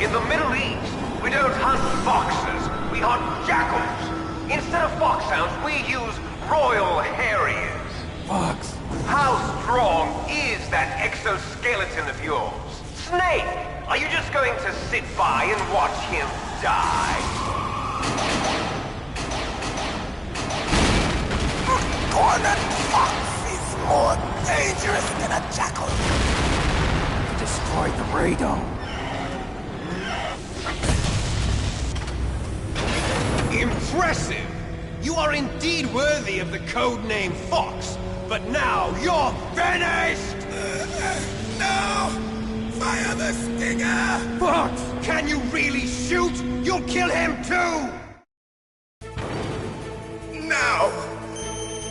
I: In the Middle East, we don't hunt foxes, we hunt jackals. Instead of foxhounds, we use Royal Harriers.
D: Fox!
I: How strong is that exoskeleton of yours? Snake, are you just going to sit by and watch him die?
C: Cornered fox is more dangerous than a jackal.
D: Destroyed the radome.
I: Impressive! You are indeed worthy of the codename Fox, but now you're finished!
C: No! Fire the stinger!
I: Fox! Can you really shoot? You'll kill him too!
C: Now,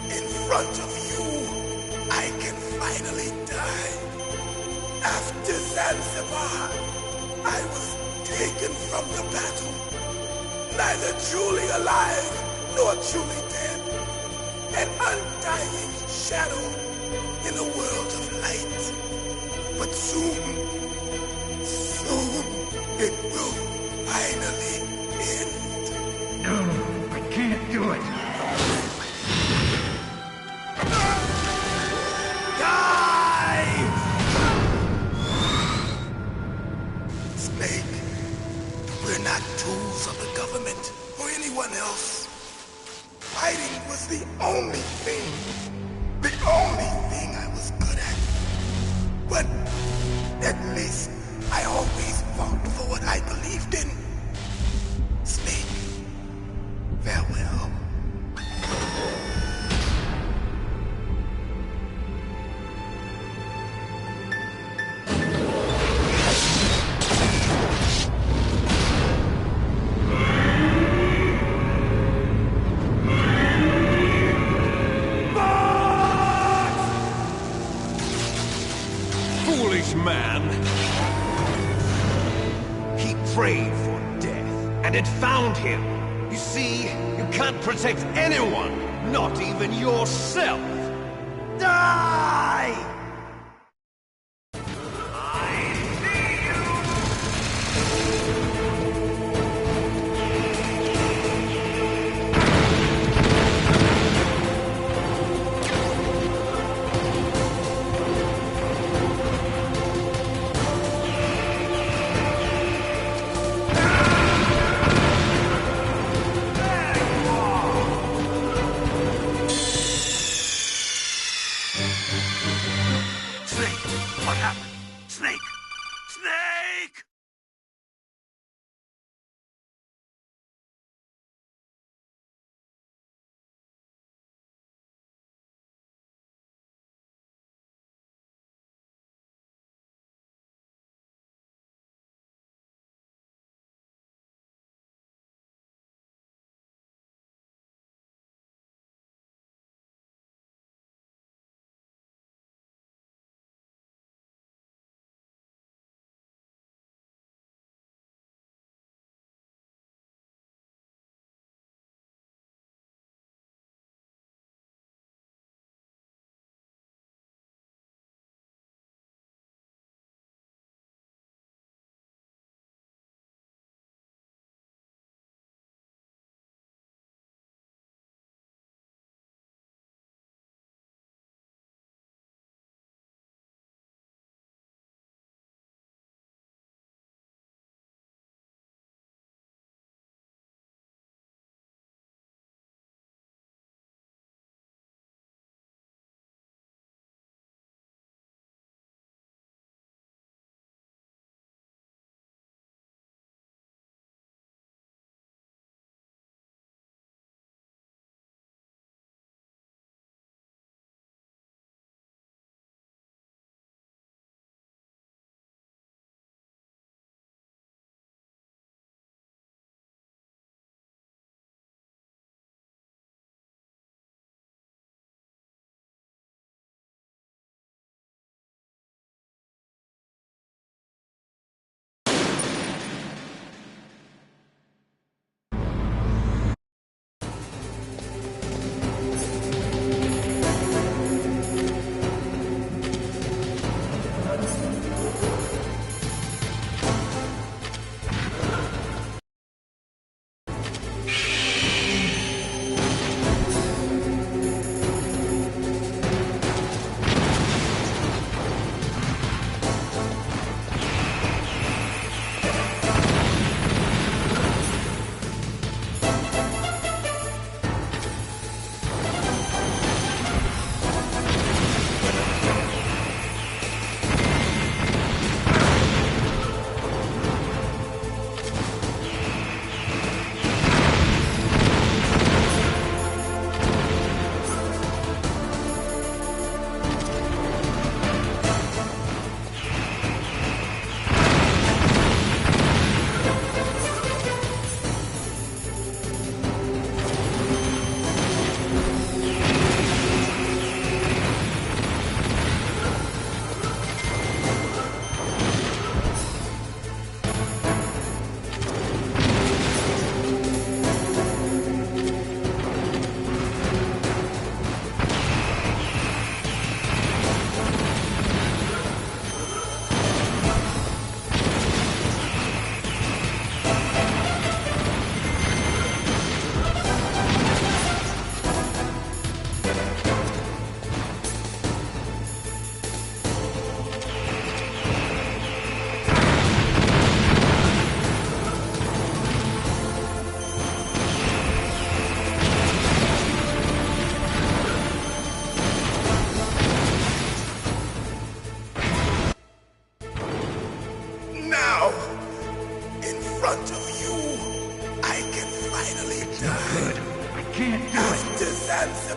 C: in front of you, I can finally die. After Zanzibar, I was taken from the battle. Neither truly alive nor truly dead. An undying shadow in a world of light. But soon it will finally end.
D: No, I can't do it.
C: Die! Snake, we're not tools of the government or anyone else. Fighting was the only thing I was good at. But at least I always fought for what I believed in. Snake, farewell.
I: Foolish man! He prayed for death, and it found him. You see, you can't protect anyone, not even yourself. Die!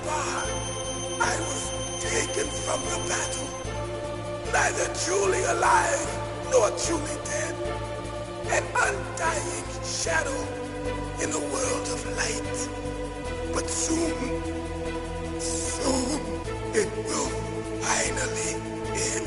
C: Zanzibar, I was taken from the battle. Neither truly alive nor truly dead. An undying shadow in the world of light. But soon, it will finally end.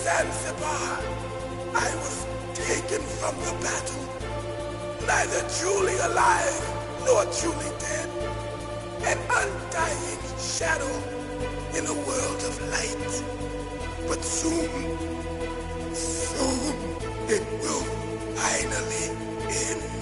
C: Zanzibar. I was taken from the battle, neither truly alive nor truly dead. An undying shadow in a world of light. But soon it will finally end.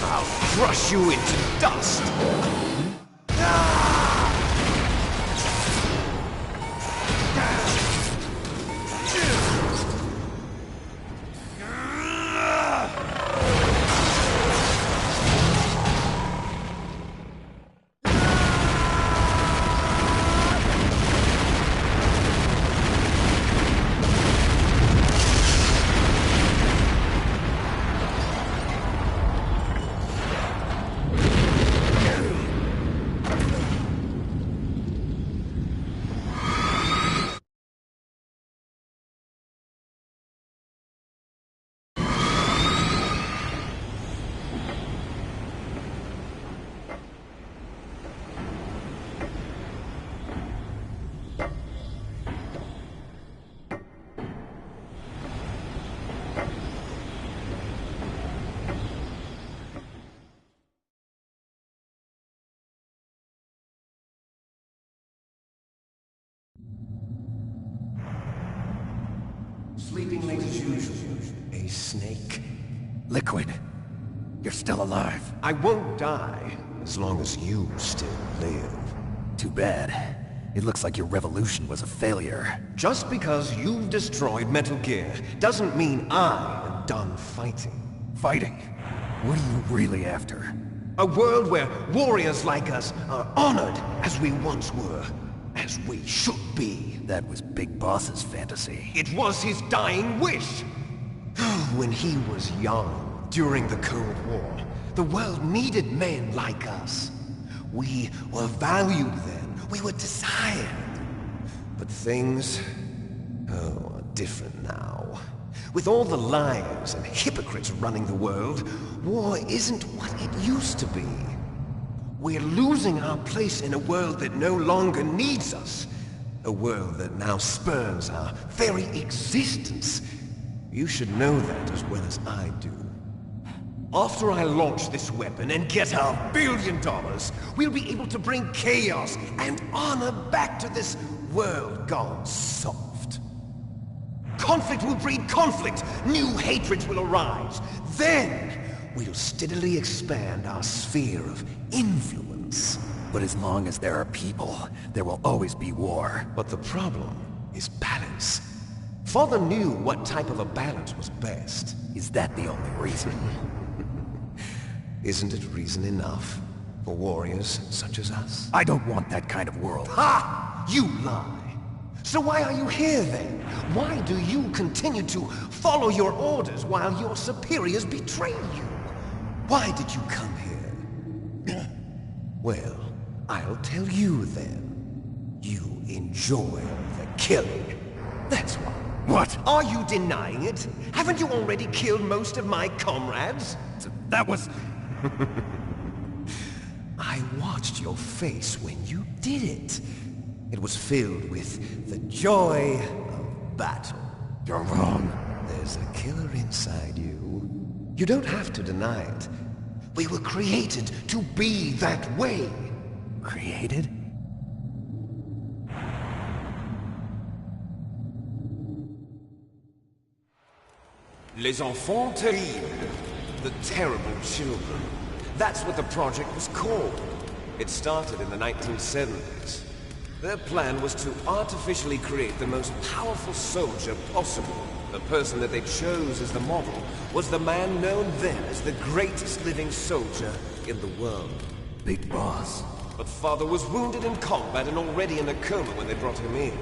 I: I'll crush you into dust!
H: Sleeping late as usual. A snake.
D: Liquid, you're still alive.
I: I won't die as long as you still live.
D: Too bad. It looks like your revolution was a failure.
I: Just because you've destroyed Metal Gear doesn't mean I am done fighting.
D: Fighting? What are you really after?
I: A world where warriors like us are honored as we once were, as we should be.
D: That was Big Boss's fantasy.
I: It was his dying wish! When he was young, during the Cold War, the world needed men like us. We were valued then. We were desired. But things, are different now. With all the liars and hypocrites running the world, war isn't what it used to be. We're losing our place in a world that no longer needs us. A world that now spurns our very existence. You should know that as well as I do. After I launch this weapon and get our $1 billion, we'll be able to bring chaos and honor back to this world gone soft. Conflict will breed conflict. New hatreds will arise. Then, we'll steadily expand our sphere of influence.
D: But as long as there are people, there will always be war.
I: But the problem is balance. Father knew what type of a balance was best.
D: Is that the only reason?
I: Isn't it reason enough for warriors such as us?
D: I don't want that kind of world.
I: Ha! You lie! So why are you here then? Why do you continue to follow your orders while your superiors betray you? Why did you come here? Well, I'll tell you then. You enjoy the killing. That's why.
D: What?
I: Are you denying it? Haven't you already killed most of my comrades?
D: That was...
I: I watched your face when you did it. It was filled with the joy of battle.
D: You're wrong.
I: There's a killer inside you. You don't have to deny it. We were created to be that way.
D: Created?
I: Les enfants terribles. The terrible children. That's what the project was called. It started in the 1970s. Their plan was to artificially create the most powerful soldier possible. The person that they chose as the model was the man known then as the greatest living soldier in the world.
D: Big Boss.
I: But Father was wounded in combat and already in a coma when they brought him in.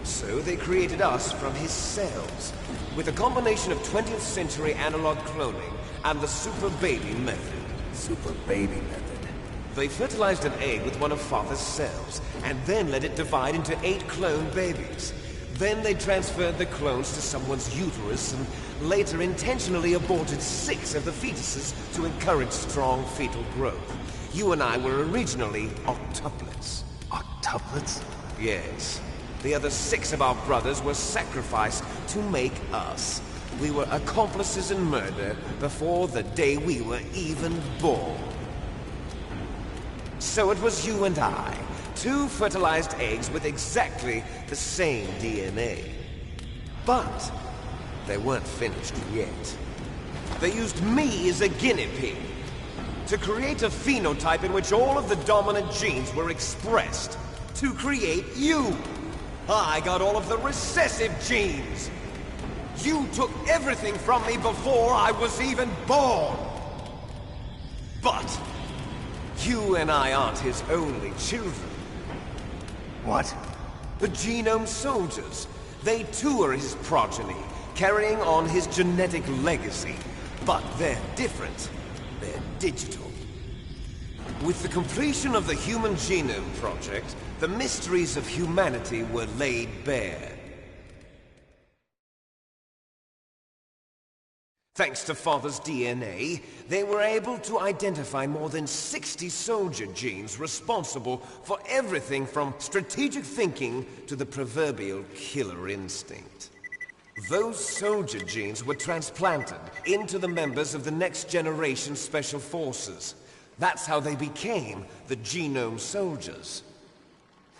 I: So they created us from his cells, with a combination of 20th century analog cloning and the super baby method.
D: Super baby method.
I: They fertilized an egg with one of Father's cells, and then let it divide into 8 clone babies. Then they transferred the clones to someone's uterus, and later intentionally aborted 6 of the fetuses to encourage strong fetal growth. You and I were originally octuplets.
D: Octuplets?
I: Yes. The other 6 of our brothers were sacrificed to make us. We were accomplices in murder before the day we were even born. So it was you and I, 2 fertilized eggs with exactly the same DNA. But they weren't finished yet. They used me as a guinea pig to create a phenotype in which all of the dominant genes were expressed. To create you. I got all of the recessive genes. You took everything from me before I was even born. But you and I aren't his only children.
D: What?
I: The Genome Soldiers. They too are his progeny, carrying on his genetic legacy. But they're different. They're digital. With the completion of the Human Genome Project, the mysteries of humanity were laid bare. Thanks to Father's DNA, they were able to identify more than 60 soldier genes responsible for everything from strategic thinking to the proverbial killer instinct. Those soldier genes were transplanted into the members of the next generation Special Forces. That's how they became the Genome Soldiers.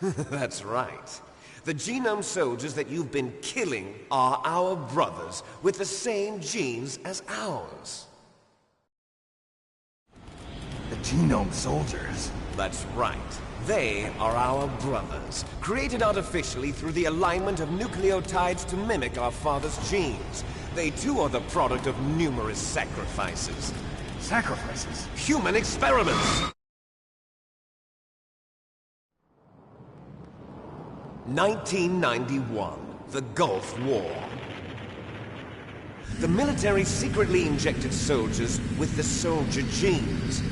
I: That's right. The Genome Soldiers that you've been killing are our brothers with the same genes as ours.
D: The Genome Soldiers?
I: That's right. They are our brothers, created artificially through the alignment of nucleotides to mimic our father's genes. They too are the product of numerous sacrifices.
D: Sacrifices?
I: Human experiments! 1991, the Gulf War. The military secretly injected soldiers with the soldier genes.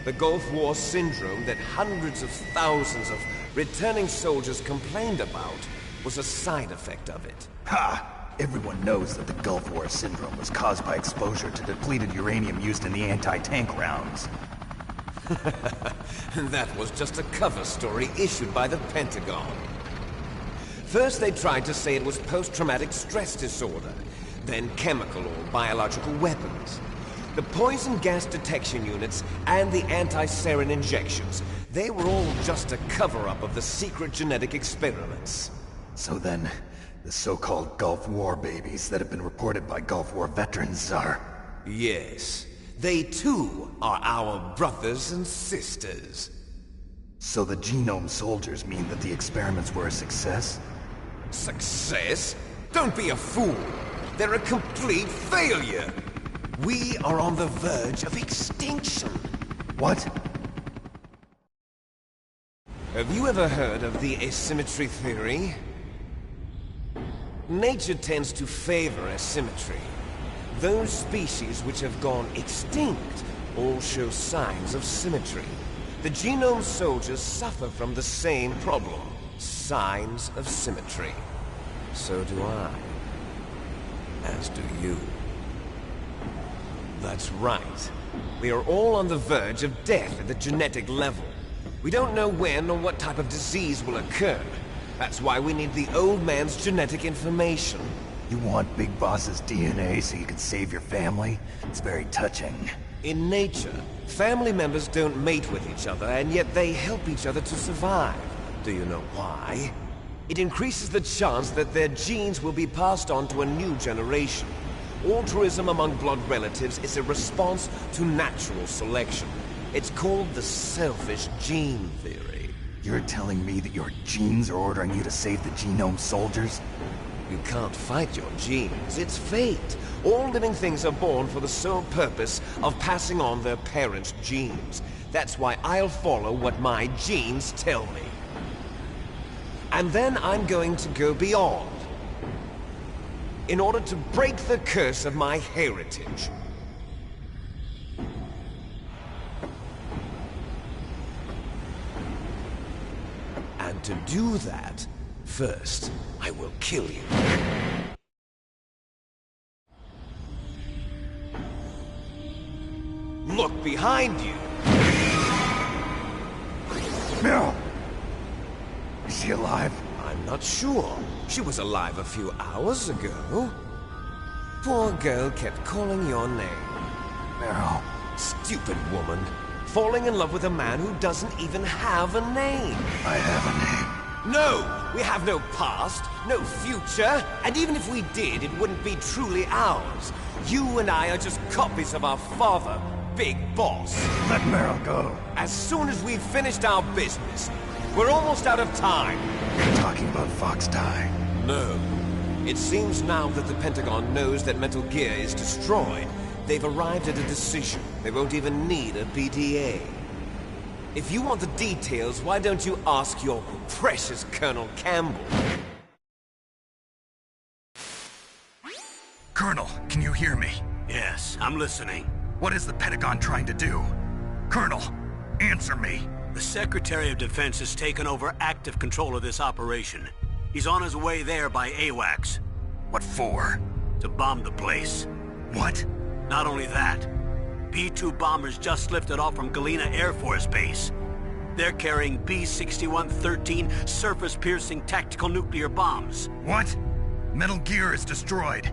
I: The Gulf War syndrome that hundreds of thousands of returning soldiers complained about was a side effect of it.
D: Ha! Everyone knows that the Gulf War syndrome was caused by exposure to depleted uranium used in the anti-tank rounds.
I: That was just a cover story issued by the Pentagon. First they tried to say it was post-traumatic stress disorder, then chemical or biological weapons. The poison gas detection units and the anti-sarin injections, they were all just a cover-up of the secret genetic experiments.
D: So then, the so-called Gulf War babies that have been reported by Gulf War veterans are...
I: Yes. They too are our brothers and sisters.
D: So the Genome Soldiers mean that the experiments were a success?
I: Success? Don't be a fool. They're a complete failure. We are on the verge of extinction.
D: What?
I: Have you ever heard of the asymmetry theory? Nature tends to favor asymmetry. Those species which have gone extinct all show signs of symmetry. The Genome Soldiers suffer from the same problem. Signs of symmetry. So do I. As do you. That's right. We are all on the verge of death at the genetic level. We don't know when or what type of disease will occur. That's why we need the old man's genetic information.
D: You want Big Boss's DNA so you can save your family? It's very touching.
I: In nature, family members don't mate with each other, and yet they help each other to survive. Do you know why? It increases the chance that their genes will be passed on to a new generation. Altruism among blood relatives is a response to natural selection. It's called the selfish gene theory.
D: You're telling me that your genes are ordering you to save the Genome Soldiers?
I: You can't fight your genes. It's fate. All living things are born for the sole purpose of passing on their parents' genes. That's why I'll follow what my genes tell me. And then I'm going to go beyond. In order to break the curse of my heritage. And to do that, first, I will kill you. Look behind you!
D: No! Is she alive?
I: I'm not sure. She was alive a few hours ago. Poor girl kept calling your name.
D: Meryl.
I: Stupid woman. Falling in love with a man who doesn't even have a name.
D: I have a name.
I: No! We have no past, no future, and even if we did, it wouldn't be truly ours. You and I are just copies of our father, Big Boss.
D: Let Meryl go.
I: As soon as we've finished our business, we're almost out of time.
D: You're talking about Fox Die.
I: No. It seems now that the Pentagon knows that Metal Gear is destroyed, they've arrived at a decision. They won't even need a PTA. If you want the details, why don't you ask your precious Colonel Campbell?
B: Colonel, can you hear me?
E: Yes, I'm listening.
B: What is the Pentagon trying to do? Colonel, answer me.
E: The Secretary of Defense has taken over active control of this operation. He's on his way there by AWACS.
B: What for?
E: To bomb the place.
B: What?
E: Not only that, B-2 bombers just lifted off from Galena Air Force Base. They're carrying B-6113 surface-piercing tactical nuclear bombs.
B: What? Metal Gear is destroyed.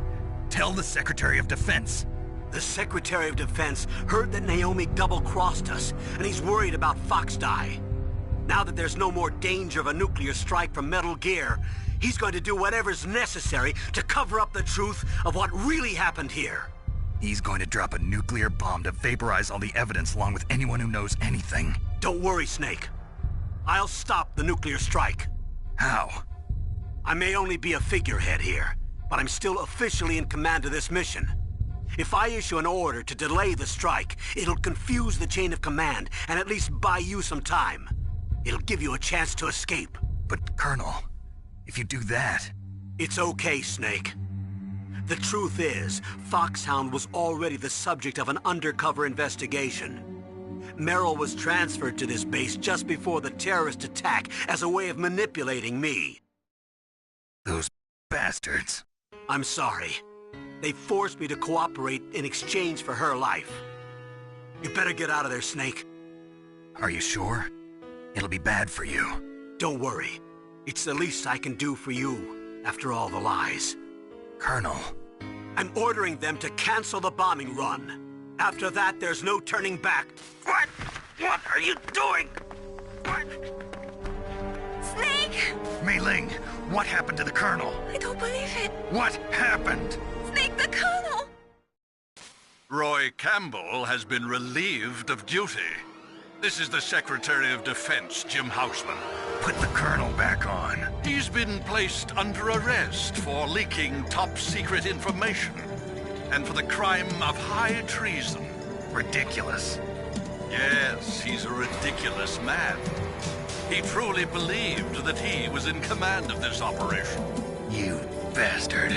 B: Tell the Secretary of Defense.
E: The Secretary of Defense heard that Naomi double-crossed us, and he's worried about Fox Die. Now that there's no more danger of a nuclear strike from Metal Gear, he's going to do whatever's necessary to cover up the truth of what really happened here.
B: He's going to drop a nuclear bomb to vaporize all the evidence along with anyone who knows anything.
E: Don't worry, Snake. I'll stop the nuclear strike.
B: How?
E: I may only be a figurehead here, but I'm still officially in command of this mission. If I issue an order to delay the strike, it'll confuse the chain of command and at least buy you some time. It'll give you a chance to escape.
B: But, Colonel, if you do that...
E: It's okay, Snake. The truth is, Foxhound was already the subject of an undercover investigation. Meryl was transferred to this base just before the terrorist attack as a way of manipulating me.
B: Those bastards.
E: I'm sorry. They forced me to cooperate in exchange for her life. You better get out of there, Snake.
B: Are you sure? It'll be bad for you.
E: Don't worry. It's the least I can do for you, after all the lies.
B: Colonel.
E: I'm ordering them to cancel the bombing run. After that, there's no turning back. What? What are you doing? What?
F: Snake!
B: Mei Ling, what happened to the Colonel?
F: I don't believe it.
B: What happened?
F: Snake, the Colonel!
K: Roy Campbell has been relieved of duty. This is the Secretary of Defense, Jim Houseman.
B: Put the Colonel back on.
K: He's been placed under arrest for leaking top-secret information and for the crime of high treason.
B: Ridiculous.
K: Yes, he's a ridiculous man. He truly believed that he was in command of this operation.
B: You bastard.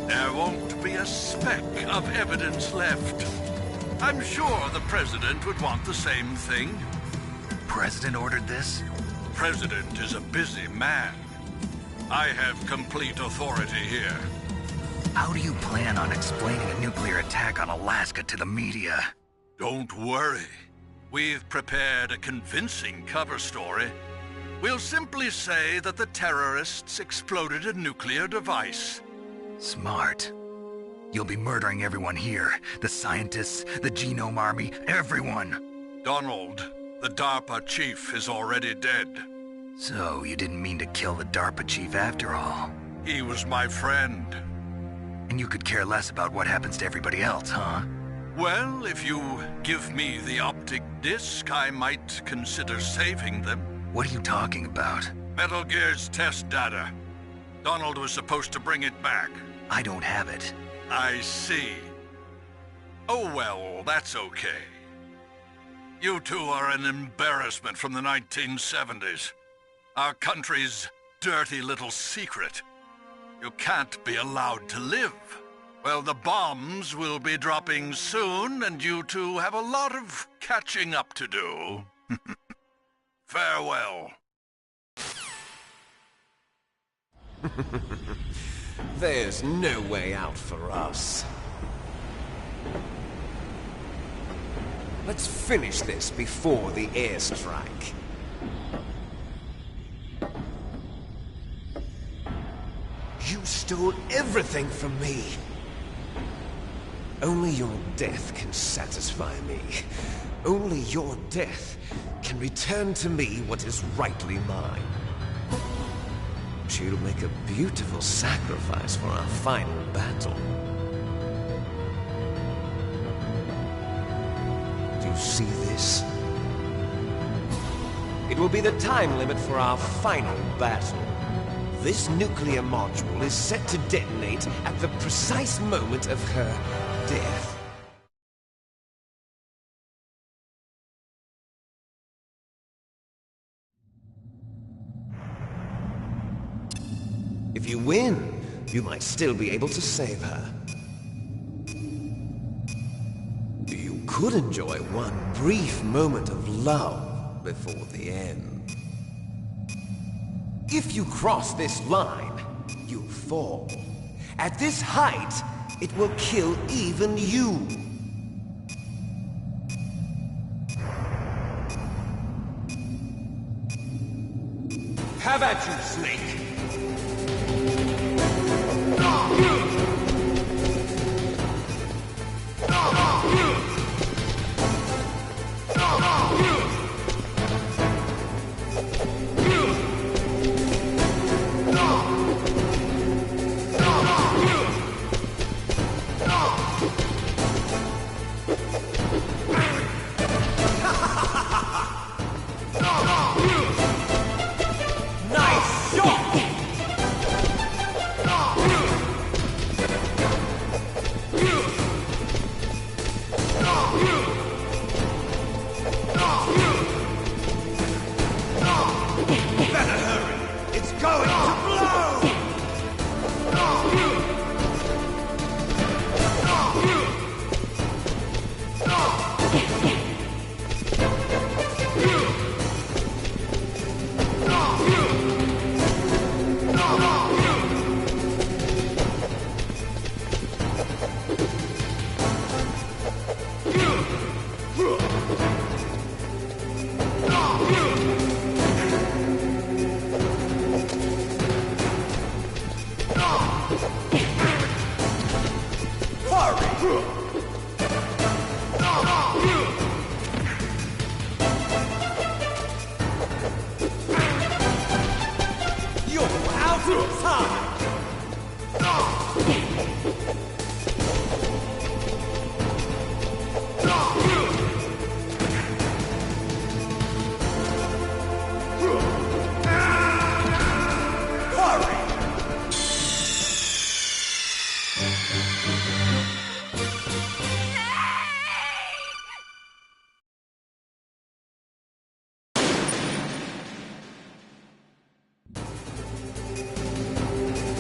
K: There won't be a speck of evidence left. I'm sure the President would want the same thing.
B: President ordered this?
K: President is a busy man. I have complete authority here.
B: How do you plan on explaining a nuclear attack on Alaska to the media?
K: Don't worry. We've prepared a convincing cover story. We'll simply say that the terrorists exploded a nuclear device.
B: Smart. You'll be murdering everyone here. The scientists, the Genome Army, everyone.
K: Donald, the DARPA chief, is already dead.
B: So, you didn't mean to kill the DARPA chief after all?
K: He was my friend.
B: And you could care less about what happens to everybody else, huh?
K: Well, if you give me the optic disc, I might consider saving them.
B: What are you talking about?
K: Metal Gear's test data. Donald was supposed to bring it back.
B: I don't have it.
K: I see. Oh well, that's okay. You two are an embarrassment from the 1970s. Our country's dirty little secret. You can't be allowed to live. Well, the bombs will be dropping soon, and you two have a lot of catching up to do. Farewell.
I: There's no way out for us. Let's finish this before the airstrike. You stole everything from me. Only your death can satisfy me. Only your death can return to me what is rightly mine. bet you'll make a beautiful sacrifice for our final battle. Do you see this? It will be the time limit for our final battle. This nuclear module is set to detonate at the precise moment of her death. If you win, you might still be able to save her. You could enjoy one brief moment of love before the end. If you cross this line, you'll fall. At this height, it will kill even you. Have at you, Snake!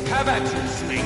I: Have at you, Snake!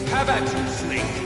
I: Have at you, Snake!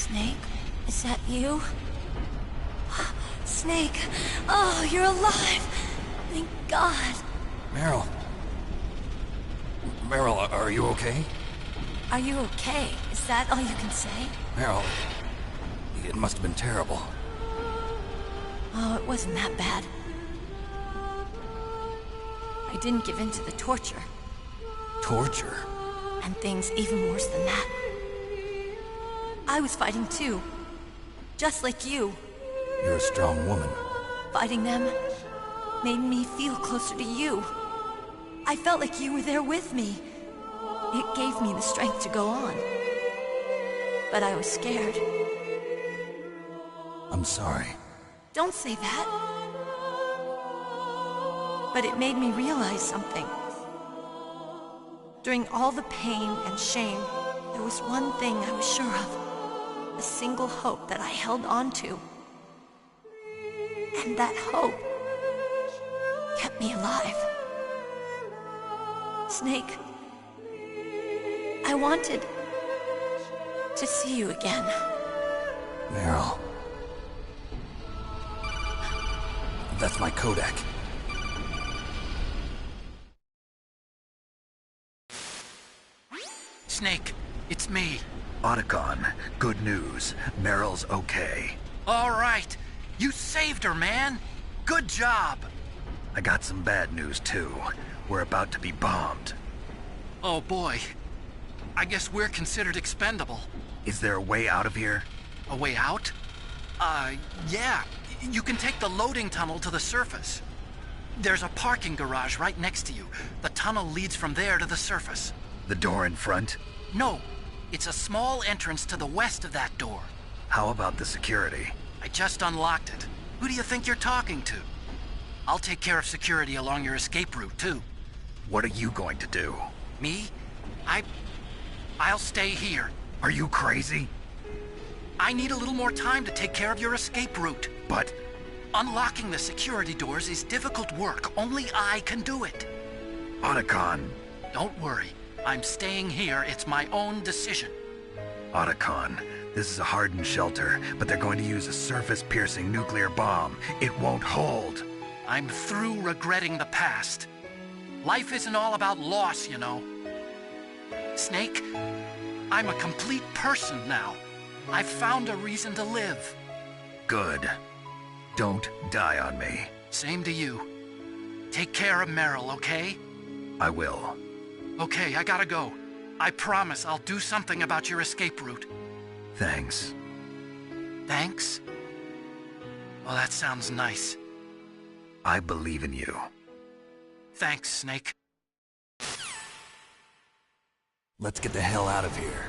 L: Snake? Is that you? Snake! Oh, you're alive! Thank God!
D: Meryl. Meryl, are you okay?
L: Are you okay? Is that all you can say?
D: Meryl, it must have been terrible.
L: Oh, it wasn't that bad. I didn't give in to the torture.
D: Torture?
L: And things even worse than that. I was fighting too. Just like you.
D: You're a strong woman.
L: Fighting them made me feel closer to you. I felt like you were there with me. It gave me the strength to go on. But I was scared.
D: I'm sorry.
L: Don't say that. But it made me realize something. During all the pain and shame, there was one thing I was sure of. A single hope that I held on to. And that hope kept me alive. Snake, I wanted to see you again.
D: Meryl. That's my Kodak.
G: Snake, it's me.
B: Otacon, good news. Meryl's okay.
G: All right. You saved her, man. Good job.
B: I got some bad news, too. We're about to be bombed.
G: Oh, boy. I guess we're considered expendable.
B: Is there a way out of here?
G: A way out? Yeah. You can take the loading tunnel to the surface. There's a parking garage right next to you. The tunnel leads from there to the surface.
B: The door in front?
G: No. It's a small entrance to the west of that door.
B: How about the security?
G: I just unlocked it. Who do you think you're talking to? I'll take care of security along your escape route, too.
B: What are you going to do?
G: Me? I'll stay here.
B: Are you crazy?
G: I need a little more time to take care of your escape route.
B: But...
G: unlocking the security doors is difficult work. Only I can do it.
B: Otacon.
G: Don't worry. I'm staying here. It's my own decision.
B: Otacon, this is a hardened shelter, but they're going to use a surface-piercing nuclear bomb. It won't hold.
G: I'm through regretting the past. Life isn't all about loss, you know. Snake, I'm a complete person now. I've found a reason to live.
B: Good. Don't die on me.
G: Same to you. Take care of Meryl, okay?
B: I will.
G: Okay, I gotta go. I promise I'll do something about your escape route.
B: Thanks.
G: Thanks? Well, that sounds nice.
B: I believe in you.
G: Thanks, Snake.
D: Let's get the hell out of here.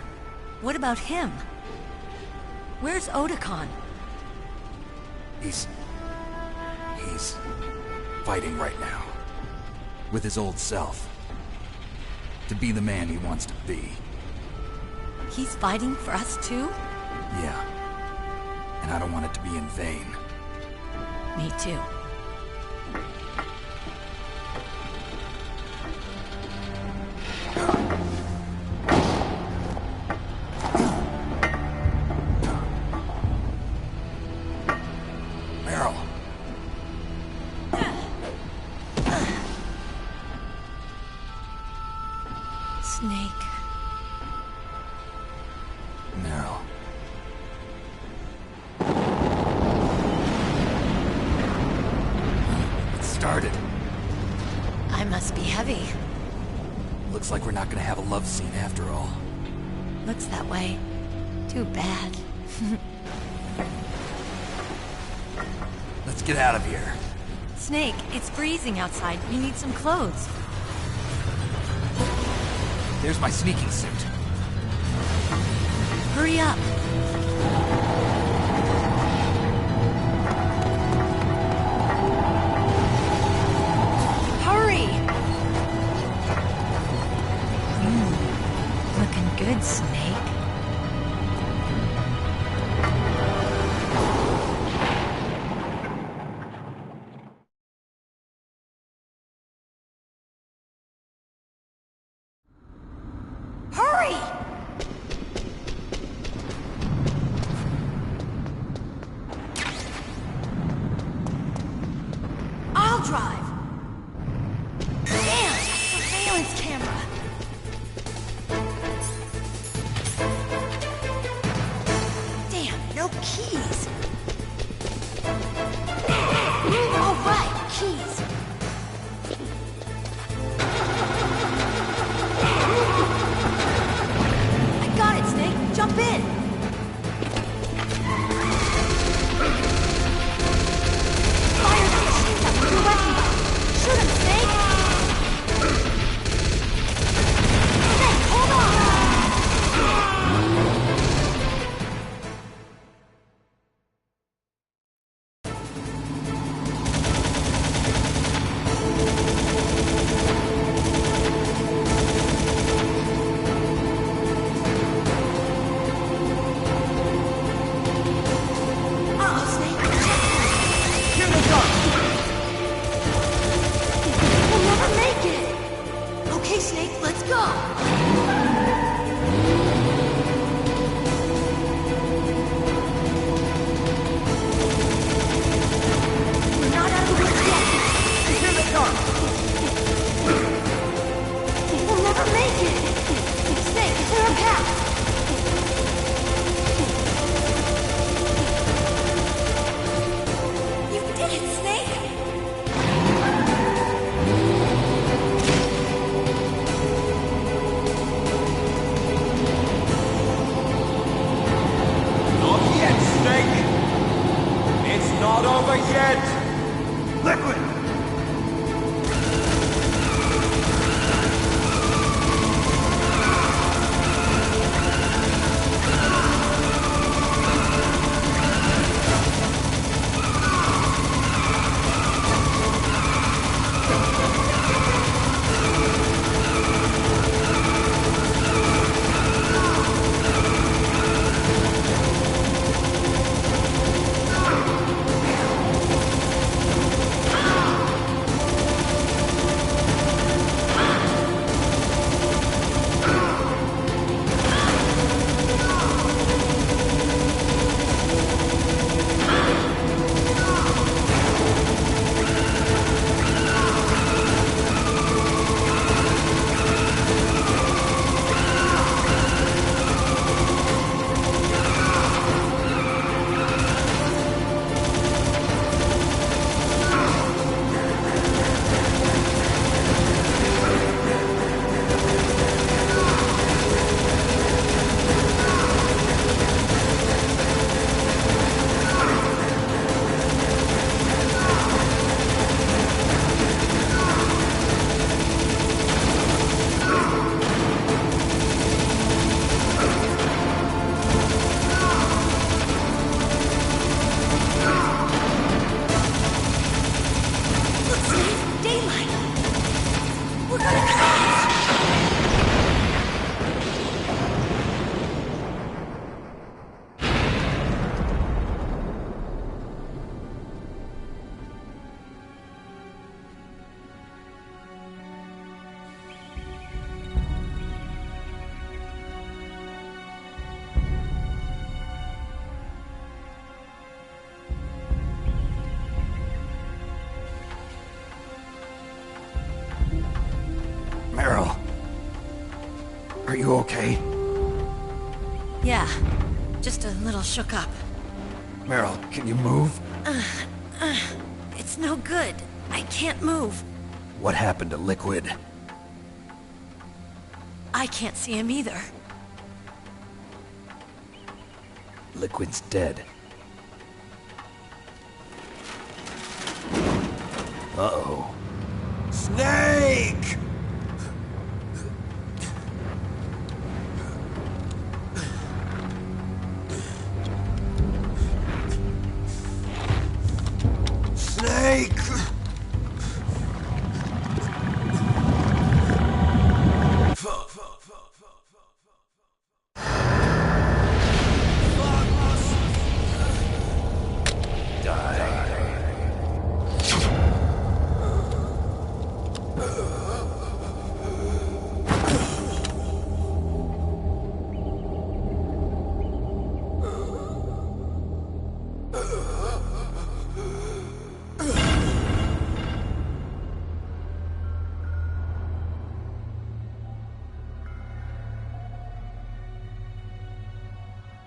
L: What about him? Where's Otacon?
D: He's fighting right now. With his old self. To be the man he wants to be.
L: He's fighting for us too?
D: Yeah. And I don't want it to be in vain.
L: Me too.
D: Meryl.
L: Snake.
D: Meryl. It started.
L: I must be heavy.
D: Looks like we're not gonna have a love scene after all.
L: Looks that way. Too bad.
D: Let's get out of here.
L: Snake, it's freezing outside. We need some clothes.
D: There's my sneaking suit.
L: Hurry up. Hurry! Looking good, Snake. Hurry! keys. All right, keys. I got it, Snake. Jump in. Fire the machines up with your weapon box. Shoot him, Snake. Snake, hold on.
D: Are you okay?
L: Yeah, just a little shook up.
D: Meryl, can you move?
L: It's no good. I can't move.
D: What happened to Liquid?
L: I can't see him either.
D: Liquid's dead. Uh-oh.
H: Snake! Snake!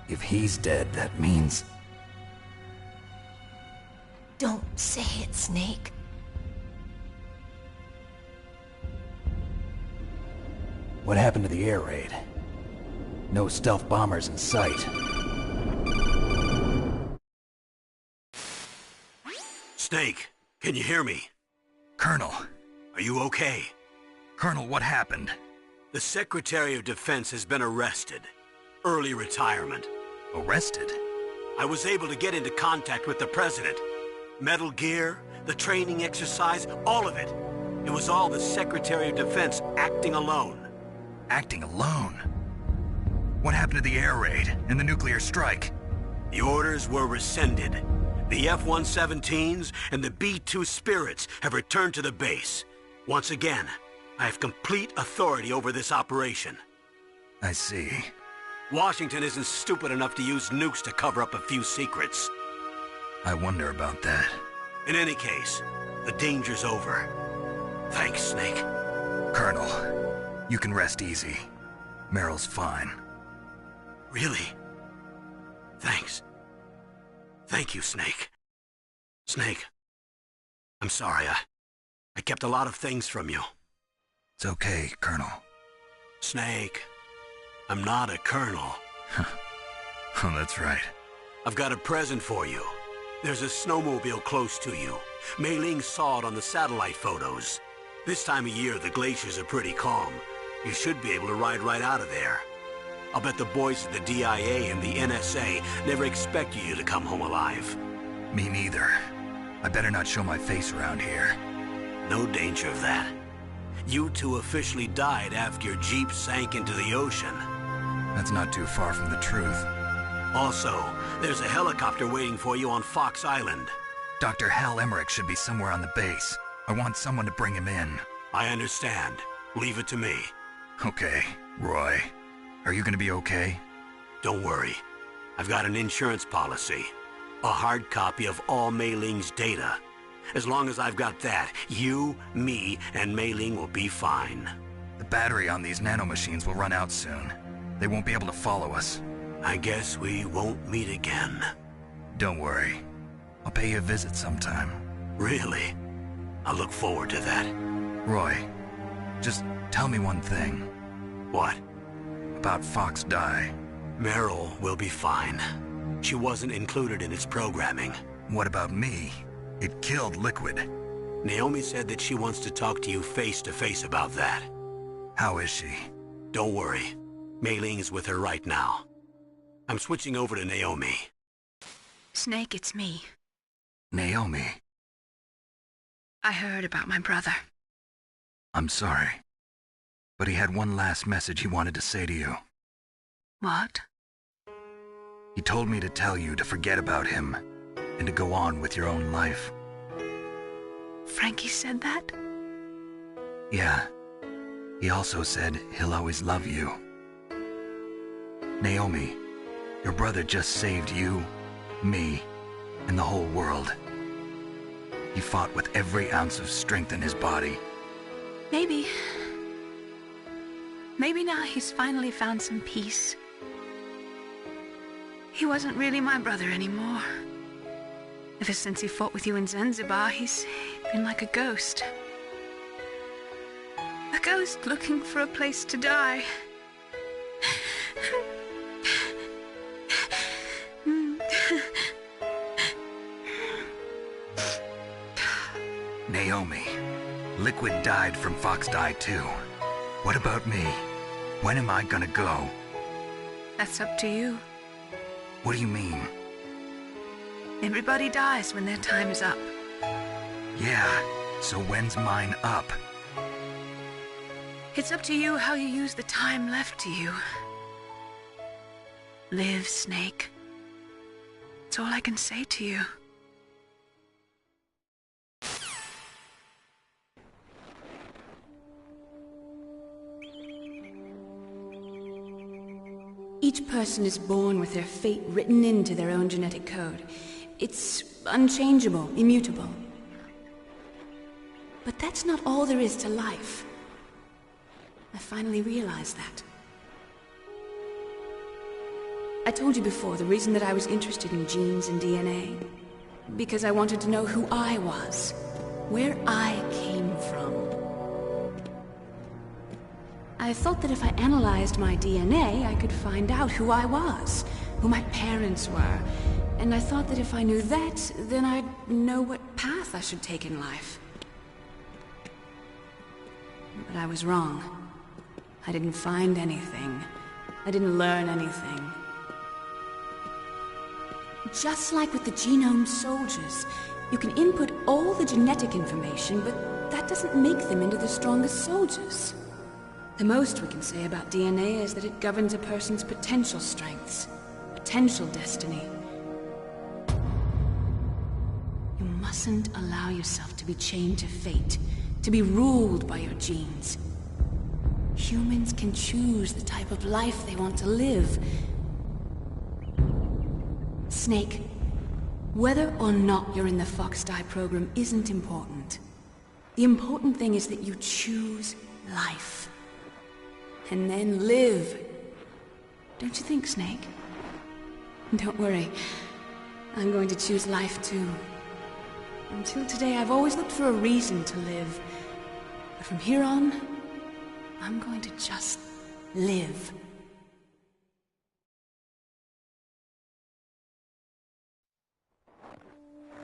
D: If he's dead, that means...
L: Don't say it, Snake.
D: What happened to the air raid? No stealth bombers in sight.
E: Snake, can you hear me?
B: Colonel.
E: Are you okay?
B: Colonel, what happened?
E: The Secretary of Defense has been arrested. Early retirement.
B: Arrested?
E: I was able to get into contact with the President. Metal Gear, the training exercise, all of it. It was all the Secretary of Defense acting alone.
B: Acting alone? What happened to the air raid and the nuclear strike?
E: The orders were rescinded. The F-117s and the B-2 Spirits have returned to the base. Once again, I have complete authority over this operation.
B: I see.
E: Washington isn't stupid enough to use nukes to cover up a few secrets.
B: I wonder about that.
E: In any case, the danger's over. Thanks, Snake.
B: Colonel, you can rest easy. Meryl's fine.
E: Really? Thanks. Thank you, Snake. Snake, I'm sorry. I kept a lot of things from you.
B: It's okay, Colonel.
E: Snake, I'm not a colonel.
B: Oh, that's right.
E: I've got a present for you. There's a snowmobile close to you. Mei Ling saw it on the satellite photos. This time of year, the glaciers are pretty calm. You should be able to ride right out of there. I'll bet the boys at the DIA and the NSA never expected you to come home alive.
B: Me neither. I better not show my face around here.
E: No danger of that. You two officially died after your Jeep sank into the ocean.
B: That's not too far from the truth.
E: Also, there's a helicopter waiting for you on Fox Island.
B: Dr. Hal Emmerich should be somewhere on the base. I want someone to bring him in.
E: I understand. Leave it to me.
B: Okay, Roy. Are you gonna be okay?
E: Don't worry. I've got an insurance policy. A hard copy of all Mei Ling's data. As long as I've got that, you, me, and Mei Ling will be fine.
B: The battery on these nanomachines will run out soon. They won't be able to follow us.
E: I guess we won't meet again.
B: Don't worry. I'll pay you a visit sometime.
E: Really? I look forward to that.
B: Roy, just tell me one thing.
E: What?
B: About Fox Die.
E: Meryl will be fine. She wasn't included in its programming.
B: What about me? It killed Liquid.
E: Naomi said that she wants to talk to you face to face about that.
B: How is she?
E: Don't worry. Mei Ling is with her right now. I'm switching over to Naomi.
F: Snake, it's me.
B: Naomi.
F: I heard about my brother.
B: I'm sorry. But he had one last message he wanted to say to you.
F: What?
B: He told me to tell you to forget about him and to go on with your own life.
F: Frankie said that?
B: Yeah. He also said he'll always love you. Naomi, your brother just saved you, me, and the whole world. He fought with every ounce of strength in his body.
F: Maybe. Maybe now he's finally found some peace. He wasn't really my brother anymore. Ever since he fought with you in Zanzibar, he's been like a ghost. A ghost looking for a place to die.
B: Naomi, Liquid died from Fox Die too. What about me? When am I gonna go?
F: That's up to you.
B: What do you mean?
F: Everybody dies when their time is up.
B: Yeah, so when's mine up?
F: It's up to you how you use the time left to you. Live, Snake. That's all I can say to you.
M: Each person is born with their fate written into their own genetic code. It's unchangeable, immutable. But that's not all there is to life. I finally realized that. I told you before the reason that I was interested in genes and DNA. Because I wanted to know who I was. Where I came from. I thought that if I analyzed my DNA, I could find out who I was. Who my parents were. And I thought that if I knew that, then I'd know what path I should take in life. But I was wrong. I didn't find anything. I didn't learn anything. Just like with the genome soldiers, you can input all the genetic information, but that doesn't make them into the strongest soldiers. The most we can say about DNA is that it governs a person's potential strengths, potential destiny. You mustn't allow yourself to be chained to fate, to be ruled by your genes. Humans can choose the type of life they want to live. Snake, whether or not you're in the Fox-Die program isn't important. The important thing is that you choose life. And then live. Don't you think, Snake? Don't worry. I'm going to choose life too. Until today, I've always looked for a reason to live. But from here on, I'm going to just live.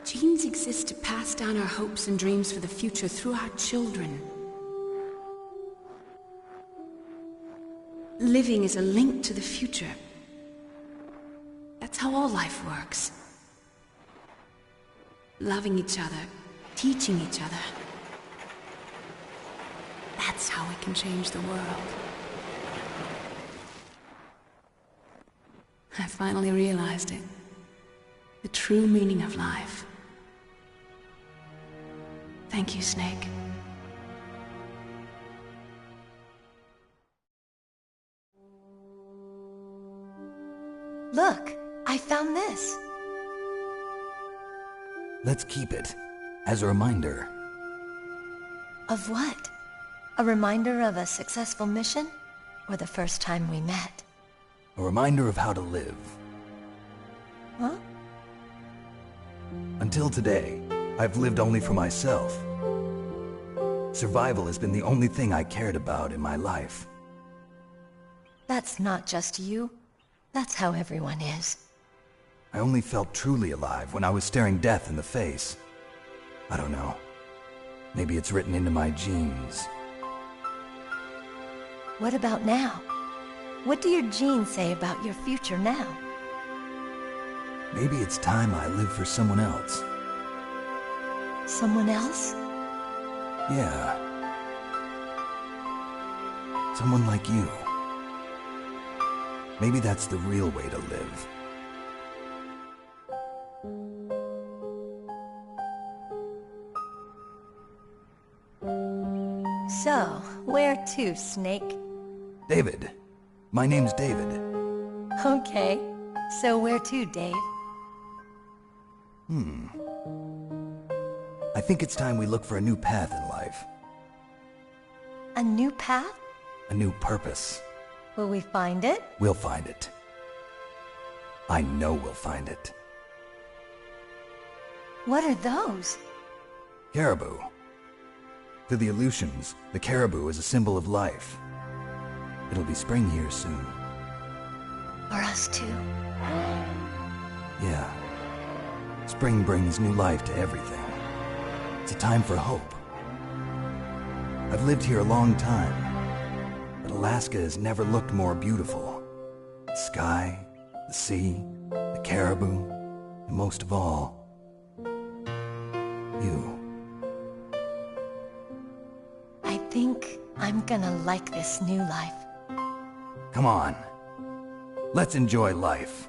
M: Genes exist to pass down our hopes and dreams for the future through our children. Living is a link to the future. That's how all life works. Loving each other, teaching each other. That's how we can change the world. I finally realized it. The true meaning of life. Thank you, Snake.
J: Look, I found this.
D: Let's keep it as a reminder.
J: Of what? A reminder of a successful mission? Or the first time we met?
D: A reminder of how to live.
J: Huh?
D: Until today, I've lived only for myself. Survival has been the only thing I cared about in my life.
J: That's not just you. That's how everyone is.
D: I only felt truly alive when I was staring death in the face. I don't know. Maybe it's written into my genes.
J: What about now? What do your genes say about your future now?
D: Maybe it's time I live for someone else.
J: Someone else?
D: Yeah. Someone like you. Maybe that's the real way to live.
J: So, where to, Snake?
D: David. My name's David.
J: Okay. So where to, Dave?
D: I think it's time we look for a new path in life.
J: A new path?
D: A new purpose.
J: Will we find it?
D: We'll find it. I know we'll find it.
J: What are those?
D: Caribou. To the Aleutians, the caribou is a symbol of life. It'll be spring here soon.
J: For us too?
D: Yeah. Spring brings new life to everything. It's a time for hope. I've lived here a long time, but Alaska has never looked more beautiful. The sky, the sea, the caribou, and most of all, you.
J: I think I'm gonna like this new life.
D: Come on. Let's enjoy life.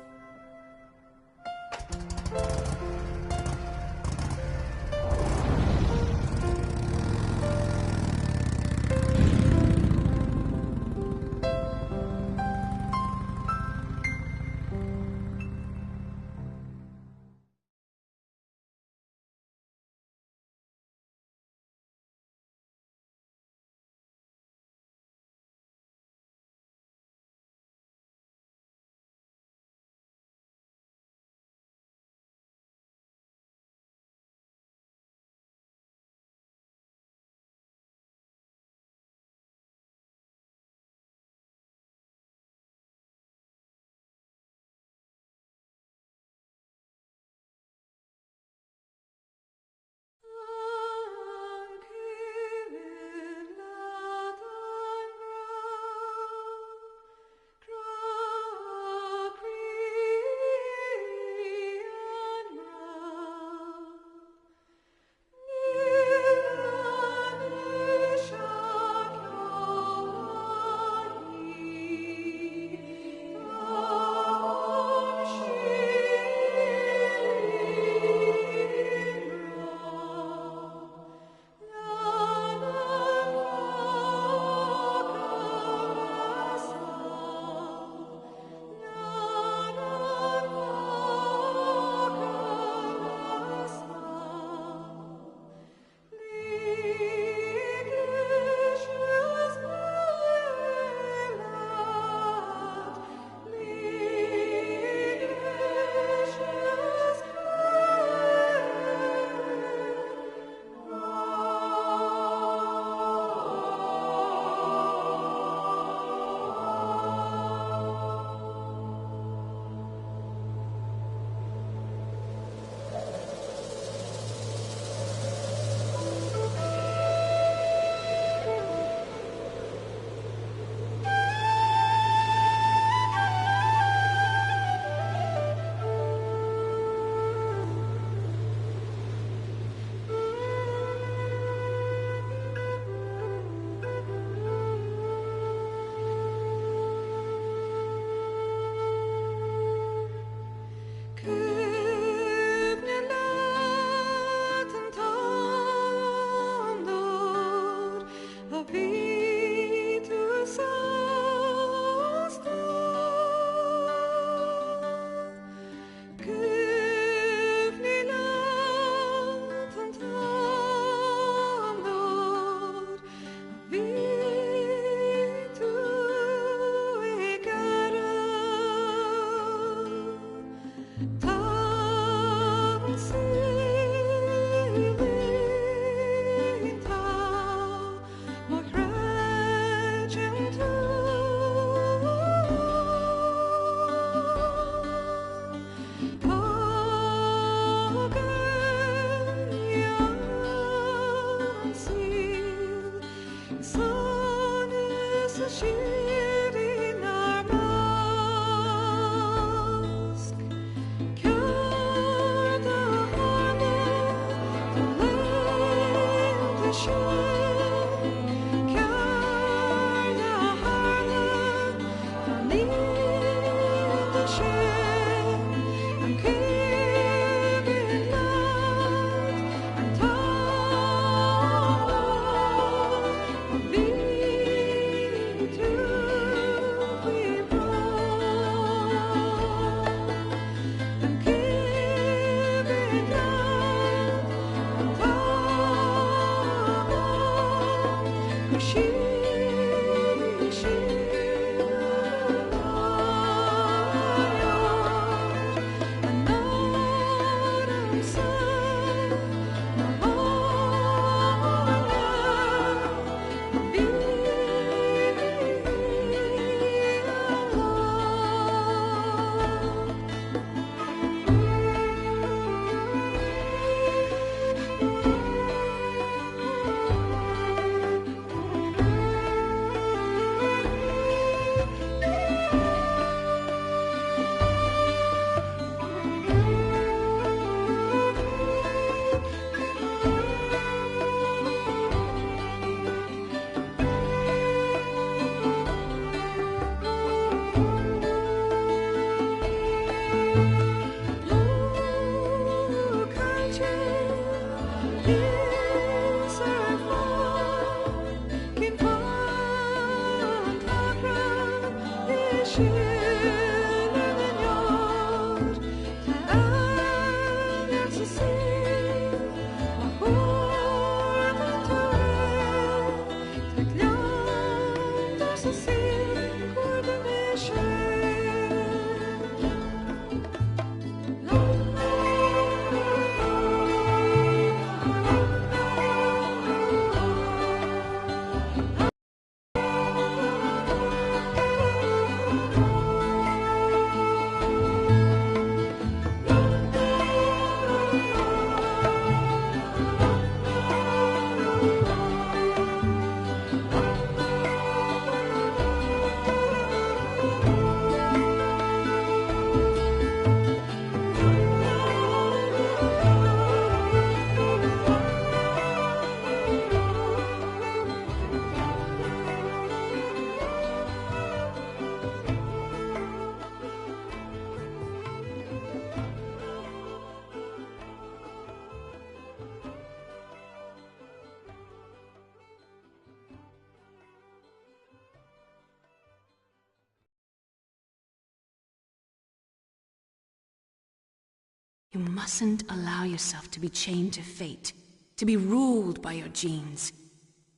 M: You mustn't allow yourself to be chained to fate, to be ruled by your genes.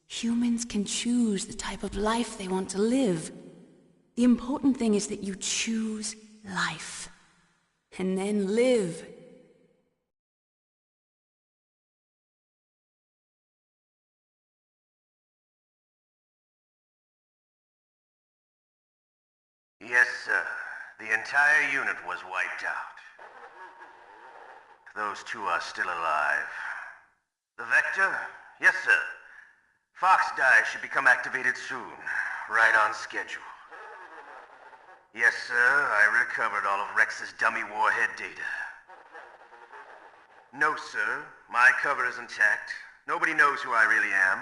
M: Humans can choose the type of life they want to live. The important thing is that you choose life. And then live.
H: Yes, sir. The entire unit was wiped out. Those two are still alive. The Vector? Yes, sir. Fox Die should become activated soon. Right on schedule. Yes, sir. I recovered all of Rex's dummy warhead data. No, sir. My cover is intact. Nobody knows who I really am.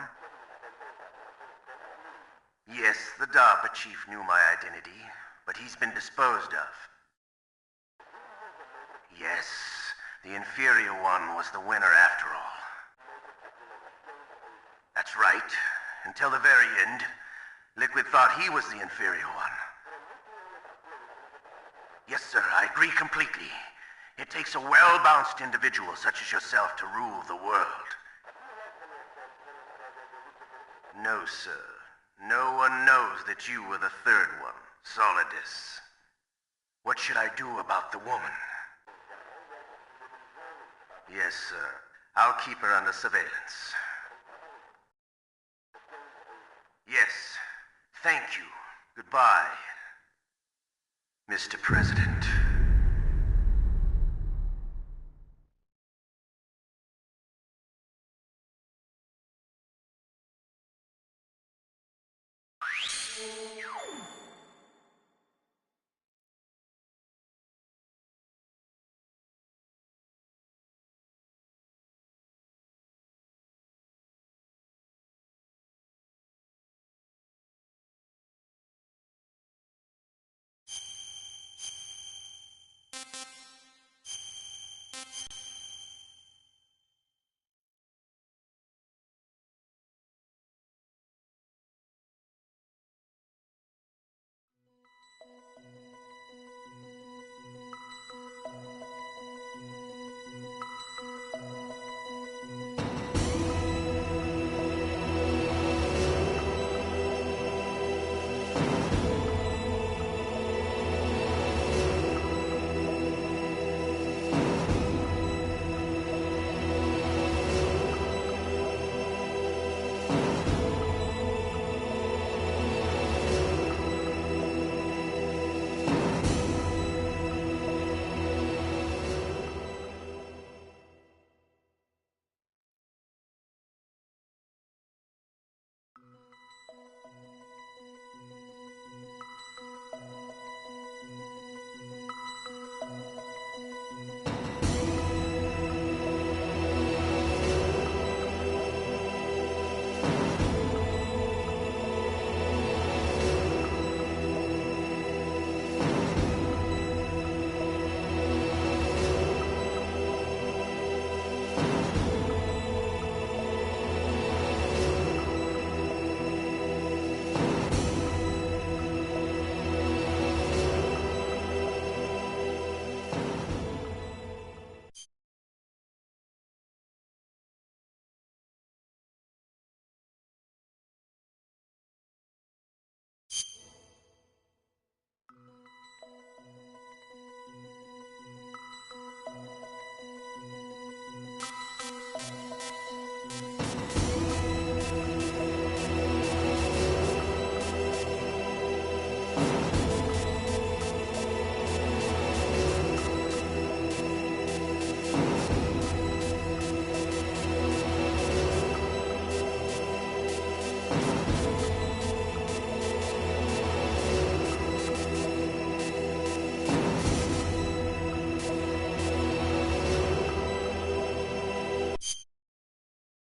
H: Yes, the DARPA chief knew my identity, but he's been disposed of. Yes, the inferior one was the winner after all. That's right. Until the very end, Liquid thought he was the inferior one. Yes, sir, I agree completely. It takes a well-balanced individual such as yourself to rule the world. No, sir. No one knows that you were the third one, Solidus. What should I do about the woman? Yes, sir. I'll keep her under surveillance. Yes. Thank you. Goodbye, Mr. President.